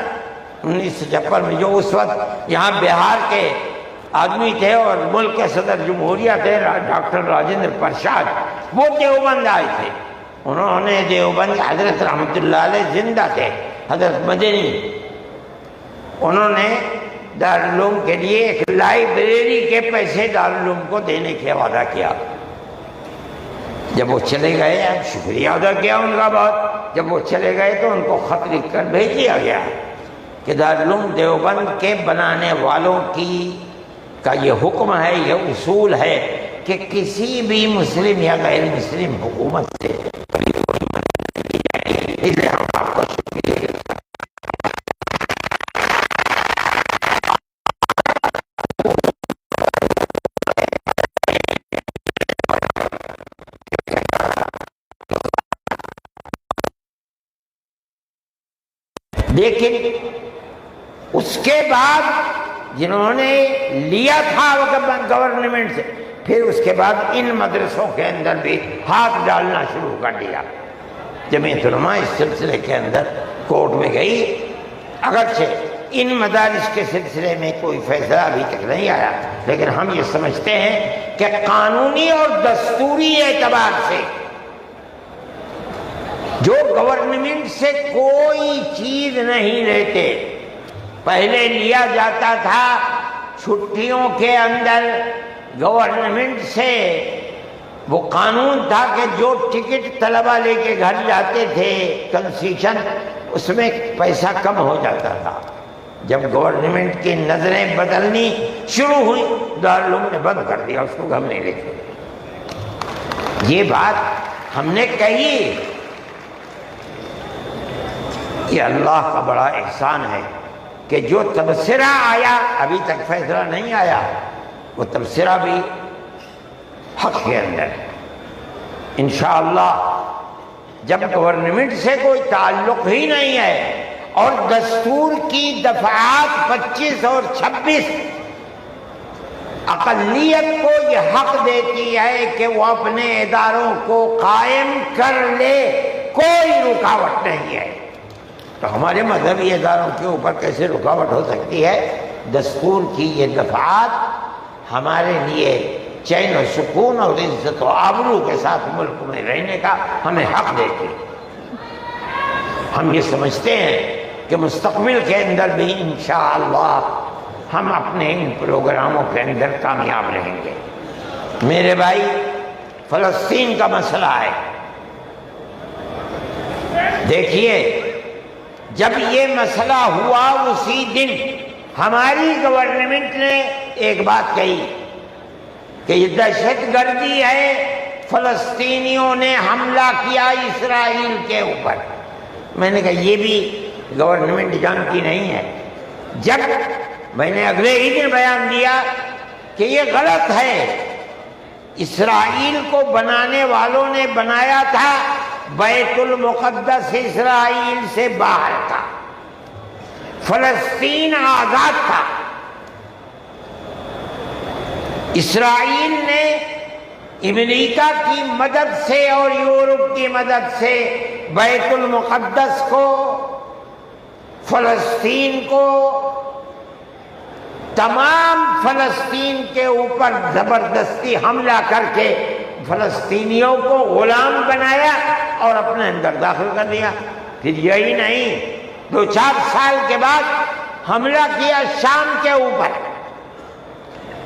1956 میں، جو اس وقت یہاں بہار کے آدمی تھے اور ملک کے صدر جمہوریہ تھے ڈاکٹر راجندر پرساد، وہ دیوبند آئے تھے. انہوں نے دیوبند، حضرت رحمت اللہ علیہ زندہ تھے، حضرت مدنی، انہوں نے دارالعلوم کے لیے ایک لائبریری کے پیسے دارالعلوم کو دینے کا وعدہ کیا. جب وہ چلے گئے، شکریہ ادا کیا ان کا بہت. جب وہ چلے گئے تو ان کو خط لکھ کر بھیج دیا گیا کہ دارالعلوم دیوبند کے بنانے والوں کا یہ حکم ہے، یہ اصول ہے کہ کسی بھی مسلم یا غیر مسلم حکومت سے لیکن اس کے بعد جنہوں نے لیا تھا گورنمنٹ سے، پھر اس کے بعد ان مدرسوں کے اندر بھی ہاتھ ڈالنا شروع کر دیا. جمعیت علماء اس سلسلے کے اندر کورٹ میں گئی. اگرچہ ان مدارس کے سلسلے میں کوئی فیصلہ ابھی تک نہیں آیا، لیکن ہم یہ سمجھتے ہیں کہ قانونی اور دستوری اعتبار سے جو گورنمنٹ سے کوئی چیز نہیں لیتے، پہلے لیا جاتا تھا چھٹیوں کے اندر گورنمنٹ سے وہ قانون تھا کہ جو ٹکٹ طلبہ لے کے گھر جاتے تھے کنسیشن، اس میں پیسہ کم ہو جاتا تھا۔ جب گورنمنٹ کی نظریں بدلنی شروع ہوئی، دارالعلوم نے بند کر دیا، اس کو ہم نہیں لیتے۔ یہ بات ہم نے کہی، یہ اللہ کا بڑا احسان ہے کہ جو تبصرہ آیا، ابھی تک فیصلہ نہیں آیا، وہ تبصرہ بھی حق کے اندر ہے۔ انشاءاللہ جب گورنمنٹ سے کوئی تعلق ہی نہیں ہے اور دستور کی دفعات 25 اور 26 اقلیت کو یہ حق دیتی ہے کہ وہ اپنے اداروں کو قائم کر لے، کوئی رکاوٹ نہیں ہے، تو ہمارے مذہبی اداروں کے اوپر کیسے رکاوٹ ہو سکتی ہے؟ دستور کی یہ دفعات ہمارے لیے چین و سکون اور عزت و آبرو کے ساتھ ملک میں رہنے کا ہمیں حق دیتی ہے۔ ہم یہ سمجھتے ہیں کہ مستقبل کے اندر بھی انشاءاللہ ہم اپنے ان پروگراموں کے اندر کامیاب رہیں گے۔ میرے بھائی، فلسطین کا مسئلہ ہے، دیکھیے جب یہ مسئلہ ہوا اسی دن ہماری گورنمنٹ نے ایک بات کہی کہ یہ دہشت گردی ہے، فلسطینیوں نے حملہ کیا اسرائیل کے اوپر۔ میں نے کہا یہ بھی گورنمنٹ جانتی نہیں ہے۔ جب میں نے اگلے ہی دن بیان دیا کہ یہ غلط ہے، اسرائیل کو بنانے والوں نے بنایا تھا بیت المقدس اسرائیل سے باہر تھا، فلسطین آزاد تھا۔ اسرائیل نے امریکہ کی مدد سے اور یورپ کی مدد سے بیت المقدس کو، فلسطین کو، تمام فلسطین کے اوپر زبردستی حملہ کر کے فلسطینیوں کو غلام بنایا اور اپنے اندر داخل کر دیا۔ پھر یہی نہیں، 2-4 سال کے بعد حملہ کیا شام کے اوپر،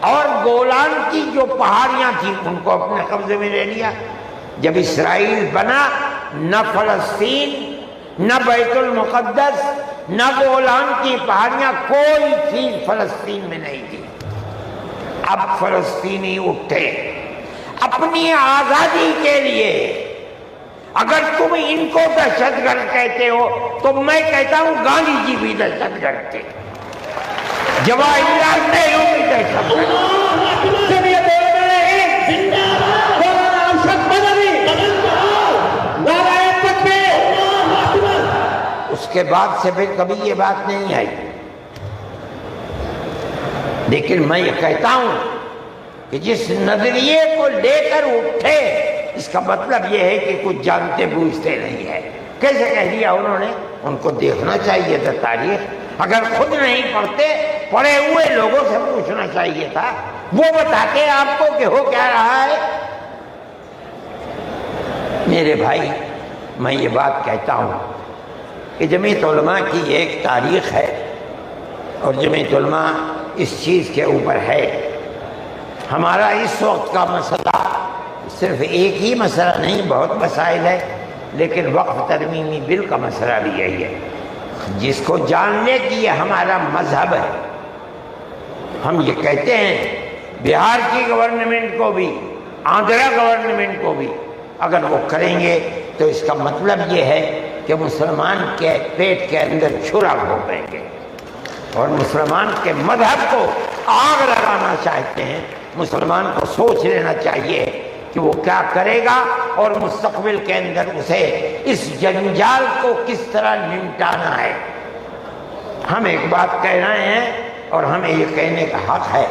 اور گولان کی جو پہاڑیاں تھیں ان کو اپنے قبضے میں لے لیا۔ جب اسرائیل بنا، نہ فلسطین، نہ بیت المقدس، نہ گولان کی پہاڑیاں، کوئی چیز فلسطین میں نہیں تھی۔ اب فلسطینی اٹھے اپنی آزادی کے لیے۔ اگر تم ان کو دہشت گرد کہتے ہو تو میں کہتا ہوں گاندھی جی بھی دہشت گرد تھے، جواہر لال نہرو بھی دہشت گرد۔ اس کے بعد سے پھر کبھی یہ بات نہیں آئی، لیکن میں یہ کہتا ہوں کہ جس نظریے کو لے کر اٹھے، اس کا مطلب یہ ہے کہ کچھ جانتے بوجھتے نہیں ہے۔ کیسے کہہ دیا انہوں نے؟ ان کو دیکھنا چاہیے تھا تاریخ، اگر خود نہیں پڑھتے، پڑھے ہوئے لوگوں سے پوچھنا چاہیے تھا، وہ بتاتے آپ کو کہ ہو کیا رہا ہے۔ میرے بھائی، میں یہ بات کہتا ہوں کہ جمعیت علماء کی ایک تاریخ ہے، اور جمعیت علماء اس چیز کے اوپر ہے۔ ہمارا اس وقت کا مسئلہ صرف ایک ہی مسئلہ نہیں، بہت مسائل ہے، لیکن وقف ترمیمی بل کا مسئلہ بھی یہی ہے، جس کو جاننے کی یہ ہمارا مذہب ہے۔ ہم یہ کہتے ہیں بہار کی گورنمنٹ کو بھی، آندھرا گورنمنٹ کو بھی اگر وہ کریں گے تو اس کا مطلب یہ ہے کہ مسلمان کے پیٹ کے اندر چھرا گھونپیں گے اور مسلمان کے مذہب کو آگ لگانا چاہتے ہیں۔ مسلمان کو سوچ لینا چاہیے کہ وہ کیا کرے گا اور مستقبل کے اندر اسے اس جنجال کو کس طرح نمٹانا ہے۔ ہم ایک بات کہہ رہے ہیں اور ہمیں یہ کہنے کا حق ہے،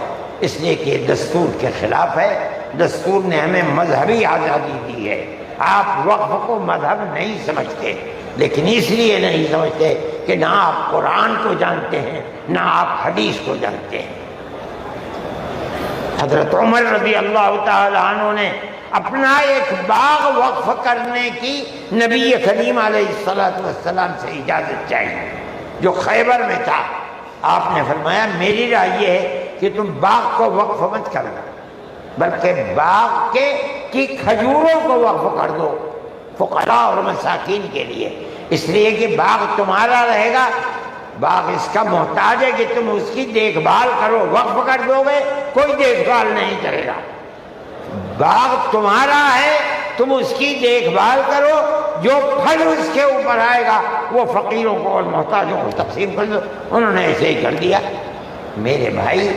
اس لیے کہ یہ دستور کے خلاف ہے۔ دستور نے ہمیں مذہبی آزادی دی ہے۔ آپ وقف کو مذہب نہیں سمجھتے، لیکن اس لیے نہیں سمجھتے کہ نہ آپ قرآن کو جانتے ہیں، نہ آپ حدیث کو جانتے ہیں۔ حضرت عمر رضی اللہ تعالی عنہ نے اپنا ایک باغ وقف کرنے کی نبی کریم علیہ السلام سے اجازت چاہیے، جو خیبر میں تھا۔ آپ نے فرمایا میری رائے یہ ہے کہ تم باغ کو وقف مت کرنا، بلکہ باغ کی کھجوروں کو وقف کر دو فقراء اور مساکین کے لیے، اس لیے کہ باغ تمہارا رہے گا، باغ اس کا محتاج ہے کہ تم اس کی دیکھ بھال کرو، وقف کر دو گے کوئی دیکھ بھال نہیں کرے گا۔ باغ تمہارا ہے، تم اس کی دیکھ بھال کرو، جو پھل اس کے اوپر آئے گا وہ فقیروں کو اور محتاجوں کو تقسیم کر دو۔ انہوں نے ایسے ہی کر دیا۔ میرے بھائی،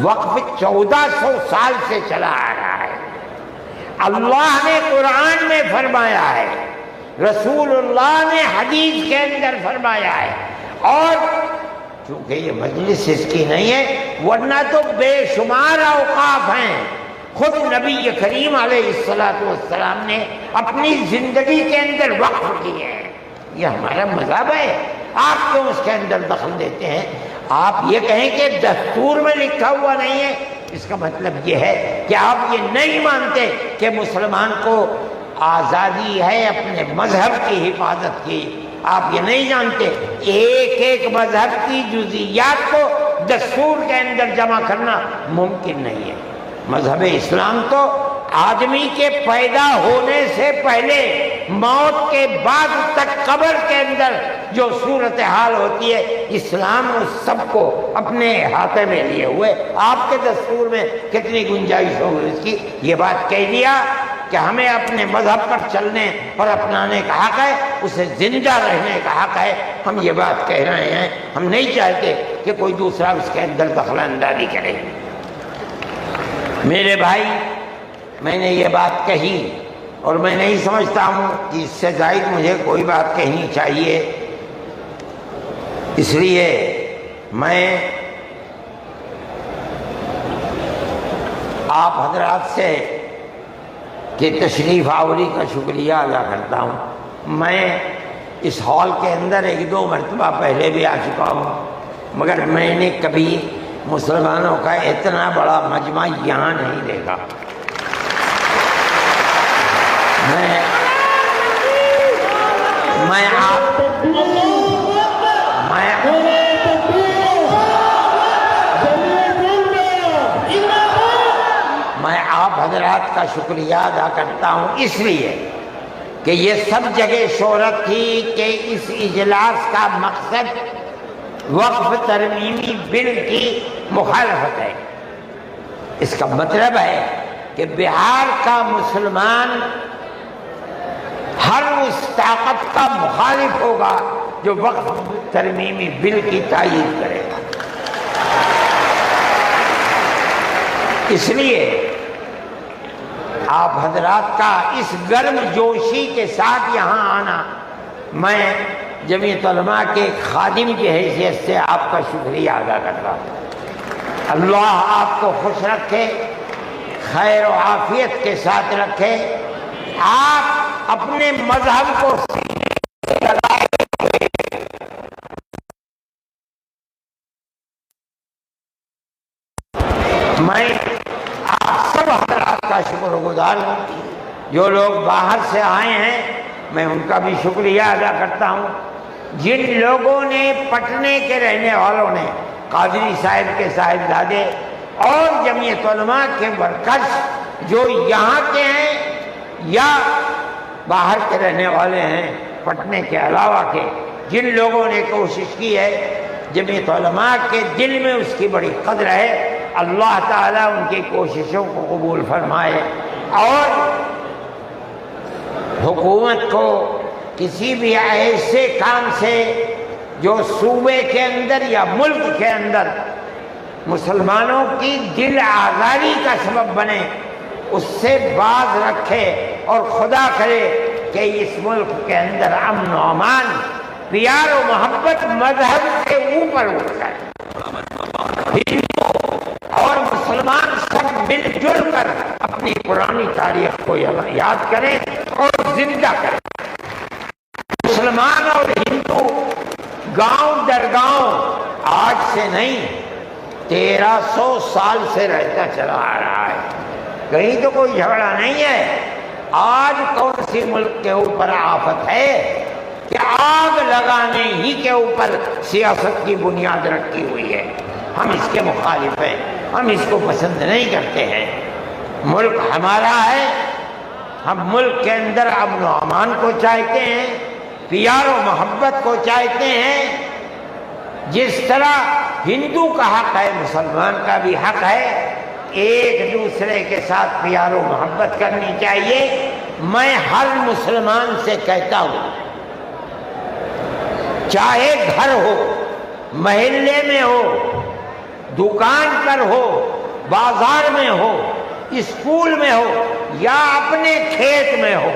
وقف 1400 سال سے چلا آ رہا ہے۔ اللہ نے قرآن میں فرمایا ہے، رسول اللہ نے حدیث کے اندر فرمایا ہے، اور چونکہ یہ مجلس اس کی نہیں ہے ورنہ تو بے شمار اوقاف ہیں، خود نبی کریم علیہ السلام نے اپنی زندگی کے اندر وقف کیے ہیں۔ یہ ہمارا مذہب ہے، آپ کیوں اس کے اندر دخل دیتے ہیں؟ آپ یہ کہیں کہ دستور میں لکھا ہوا نہیں ہے، اس کا مطلب یہ ہے کہ آپ یہ نہیں مانتے کہ مسلمان کو آزادی ہے اپنے مذہب کی حفاظت کی، آپ یہ نہیں جانتے ایک ایک مذہب کی جزئیات کو دستور کے اندر جمع کرنا ممکن نہیں ہے۔ مذہب اسلام تو آدمی کے پیدا ہونے سے پہلے موت کے بعد تک قبر کے اندر جو صورتحال ہوتی ہے، اسلام اس سب کو اپنے احاطے میں لیے ہوئے، آپ کے دستور میں کتنی گنجائش ہوگی اس کی؟ یہ بات کہہ دیا کہ ہمیں اپنے مذہب پر چلنے اور اپنانے کا حق ہے، اسے زندہ رہنے کا حق ہے۔ ہم یہ بات کہہ رہے ہیں، ہم نہیں چاہتے کہ کوئی دوسرا اس کے اندر دخل اندازی کرے۔ میرے بھائی، میں نے یہ بات کہی اور میں نہیں سمجھتا ہوں کہ اس سے زائد مجھے کوئی بات کہنی چاہیے، اس لیے میں آپ حضرات سے کہ تشریف آوری کا شکریہ ادا کرتا ہوں۔ میں اس ہال کے اندر ایک دو مرتبہ پہلے بھی آ چکا ہوں، مگر میں نے کبھی مسلمانوں کا اتنا بڑا مجمع یہاں نہیں دیکھا۔ میں آپ حضرات کا شکریہ ادا کرتا ہوں اس لیے کہ یہ سب جگہ شہرت تھی کہ اس اجلاس کا مقصد وقف ترمیمی بل کی مخالفت ہے۔ اس کا مطلب ہے کہ بہار کا مسلمان ہر اس طاقت کا مخالف ہوگا جو وقف ترمیمی بل کی تائید کرے گا۔ اس لیے آپ حضرات کا اس گرم جوشی کے ساتھ یہاں آنا، میں جمعیت علماء کے خادم کی حیثیت سے آپ کا شکریہ ادا کرتا ہوں۔ اللہ آپ کو خوش رکھے، خیر و عافیت کے ساتھ رکھے، آپ اپنے مذہب کو میں آپ سب حضرات کا شکر گزار ہوں۔ جو لوگ باہر سے آئے ہیں میں ان کا بھی شکریہ ادا کرتا ہوں۔ جن لوگوں نے پٹنے کے رہنے والوں نے، قادری صاحب کے صاحبزادے اور جمعیت علماء کے ورکرز جو یہاں کے ہیں یا باہر کے رہنے والے ہیں پٹنے کے علاوہ کے، جن لوگوں نے کوشش کی ہے، جمعیت علماء کے دل میں اس کی بڑی قدر ہے۔ اللہ تعالیٰ ان کی کوششوں کو قبول فرمائے اور حکومت کو کسی بھی ایسے کام سے جو صوبے کے اندر یا ملک کے اندر مسلمانوں کی دل آزاری کا سبب بنے، اس سے باز رکھے، اور خدا کرے کہ اس ملک کے اندر امن و امان، پیار و محبت مذہب سے اوپر اٹھ کر ہندو اور مسلمان سب مل جل کر اپنی پرانی تاریخ کو یاد کریں اور زندہ کریں۔ مسلمان اور ہندو گاؤں در گاؤں آج سے نہیں 1300 سال سے رہتا چلا آ رہا ہے، کہیں تو کوئی جھگڑا نہیں ہے۔ آج کون سی ملک کے اوپر آفت ہے کہ آگ لگانے ہی کے اوپر سیاست کی بنیاد رکھی ہوئی ہے؟ ہم اس کے مخالف ہیں، ہم اس کو پسند نہیں کرتے ہیں۔ ملک ہمارا ہے، ہم ملک کے اندر امن و امان کو چاہتے ہیں، پیار و محبت کو چاہتے ہیں۔ جس طرح ہندو کا حق ہے مسلمان کا بھی حق ہے، ایک دوسرے کے ساتھ پیار و محبت کرنی چاہیے۔ میں ہر مسلمان سے کہتا ہوں، چاہے گھر ہو، محلے میں ہو، دکان پر ہو، بازار میں ہو، اسکول میں ہو یا اپنے کھیت میں ہو،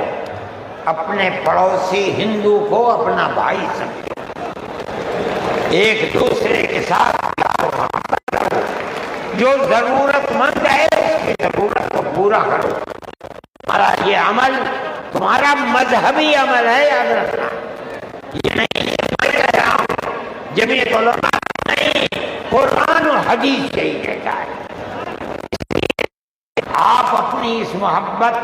اپنے پڑوسی ہندو کو اپنا بھائی سمجھو، ایک دوسرے کے ساتھ پیار و محبت کرو، جو ضرورت مند ہے اس کی ضرورت کو پورا کرو۔ ہمارا یہ عمل تمہارا مذہبی عمل ہے، یاد رکھنا۔ یہ نہیں میں کہہ رہا ہوں، جمعیت علماء نہیں، قرآن و حدیث یہی کہتا ہے۔ آپ اپنی اس محبت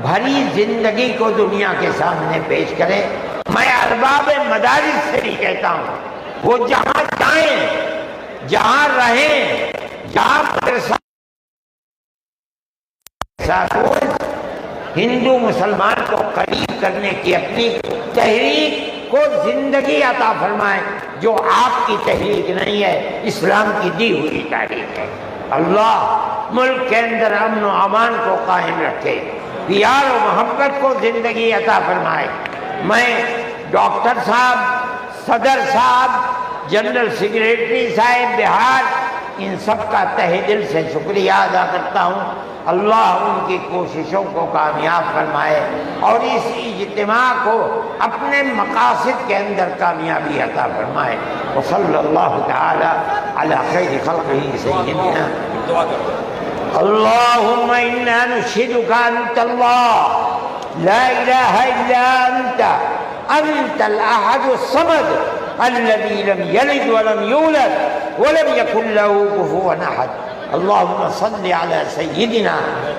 بھری زندگی کو دنیا کے سامنے پیش کریں۔ میں ارباب مدارس سے بھی کہتا ہوں، وہ جہاں جائیں، جہاں رہیں، جہاں مدرسہ ہندو مسلمان کو قریب کرنے کی اپنی تحریک کو زندگی عطا فرمائیں، جو آپ کی تحریک نہیں ہے، اسلام کی دی ہوئی تحریک ہے۔ اللہ ملک کے اندر امن و امان کو قائم رکھے، پیار و محبت کو زندگی عطا فرمائے۔ میں ڈاکٹر صاحب، صدر صاحب، جنرل سیکریٹری صاحب بہار، ان سب کا تہہ دل سے شکریہ ادا کرتا ہوں۔ اللہ ان کی کوششوں کو کامیاب فرمائے اور اس اجتماع کو اپنے مقاصد کے اندر کامیابی عطا فرمائے۔ وصلی اللہ تعالی علی خیر خلقہ سیدنا اللہم انا نشہدک انت اللہ لا الہ الا انت الاحد الصمد الذي لم يلد ولم يولد ولم يكن له كفوا احد۔ اللهم صل على سيدنا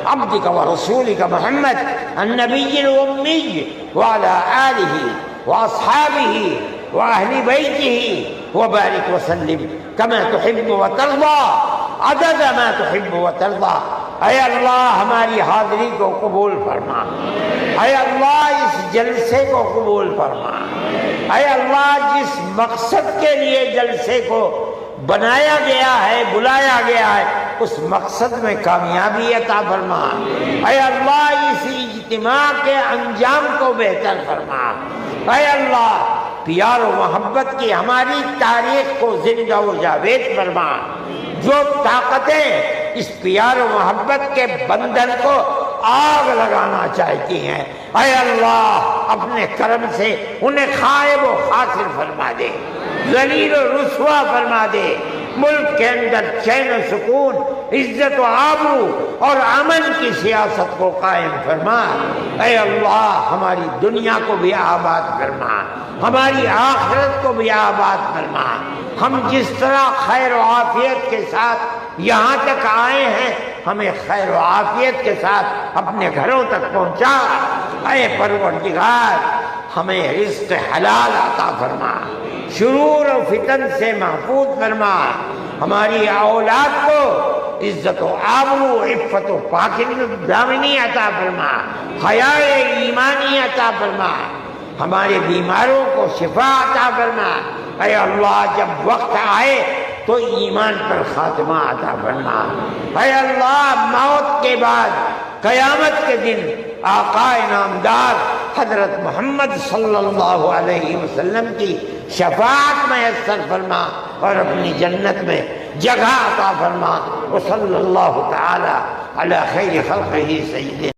عبدك ورسولك محمد النبي الأمي وعلى آله وأصحابه وأهل بيته وبارك وسلم كما تحب وترضى عدد ما تحب وترضى۔ اے اللہ ہماری حاضری کو قبول فرما، اے اللہ اس جلسے کو قبول فرما، اے اللہ جس مقصد کے لیے جلسے کو بنایا گیا ہے، بلایا گیا ہے، اس مقصد میں کامیابی عطا فرما۔ اے اللہ اس اجتماع کے انجام کو بہتر فرما۔ اے اللہ پیار و محبت کی ہماری تاریخ کو زندہ و جاوید فرما۔ جو طاقتیں اس پیار و محبت کے بندھن کو آگ لگانا چاہتی ہیں، اے اللہ اپنے کرم سے انہیں خائب و خاسر فرما دے، ذلیل و رسوا فرما دے۔ ملک کے اندر چین و سکون، عزت و آبرو اور امن کی سیاست کو قائم فرما۔ اے اللہ ہماری دنیا کو بھی آباد فرما، ہماری آخرت کو بھی آباد فرما۔ ہم جس طرح خیر و عافیت کے ساتھ یہاں تک آئے ہیں، ہمیں خیر و عافیت کے ساتھ اپنے گھروں تک پہنچا۔ اے پروردگار ہمیں رزق حلال عطا فرما، شرور و فتن سے محفوظ فرما۔ ہماری اولاد کو عزت و آبرو، عفت و پاکدامنی عطا فرما، حیا ایمانی عطا فرما۔ ہمارے بیماروں کو شفا عطا فرما۔ اے اللہ جب وقت آئے تو ایمان پر خاتمہ عطا فرما۔ اے اللہ موت کے بعد قیامت کے دن آقا نامدار حضرت محمد صلی اللہ علیہ وسلم کی شفاعت میسر فرما اور اپنی جنت میں جگہ عطا فرما۔ وصلی اللہ تعالی علی خیر خلقہ سیدنا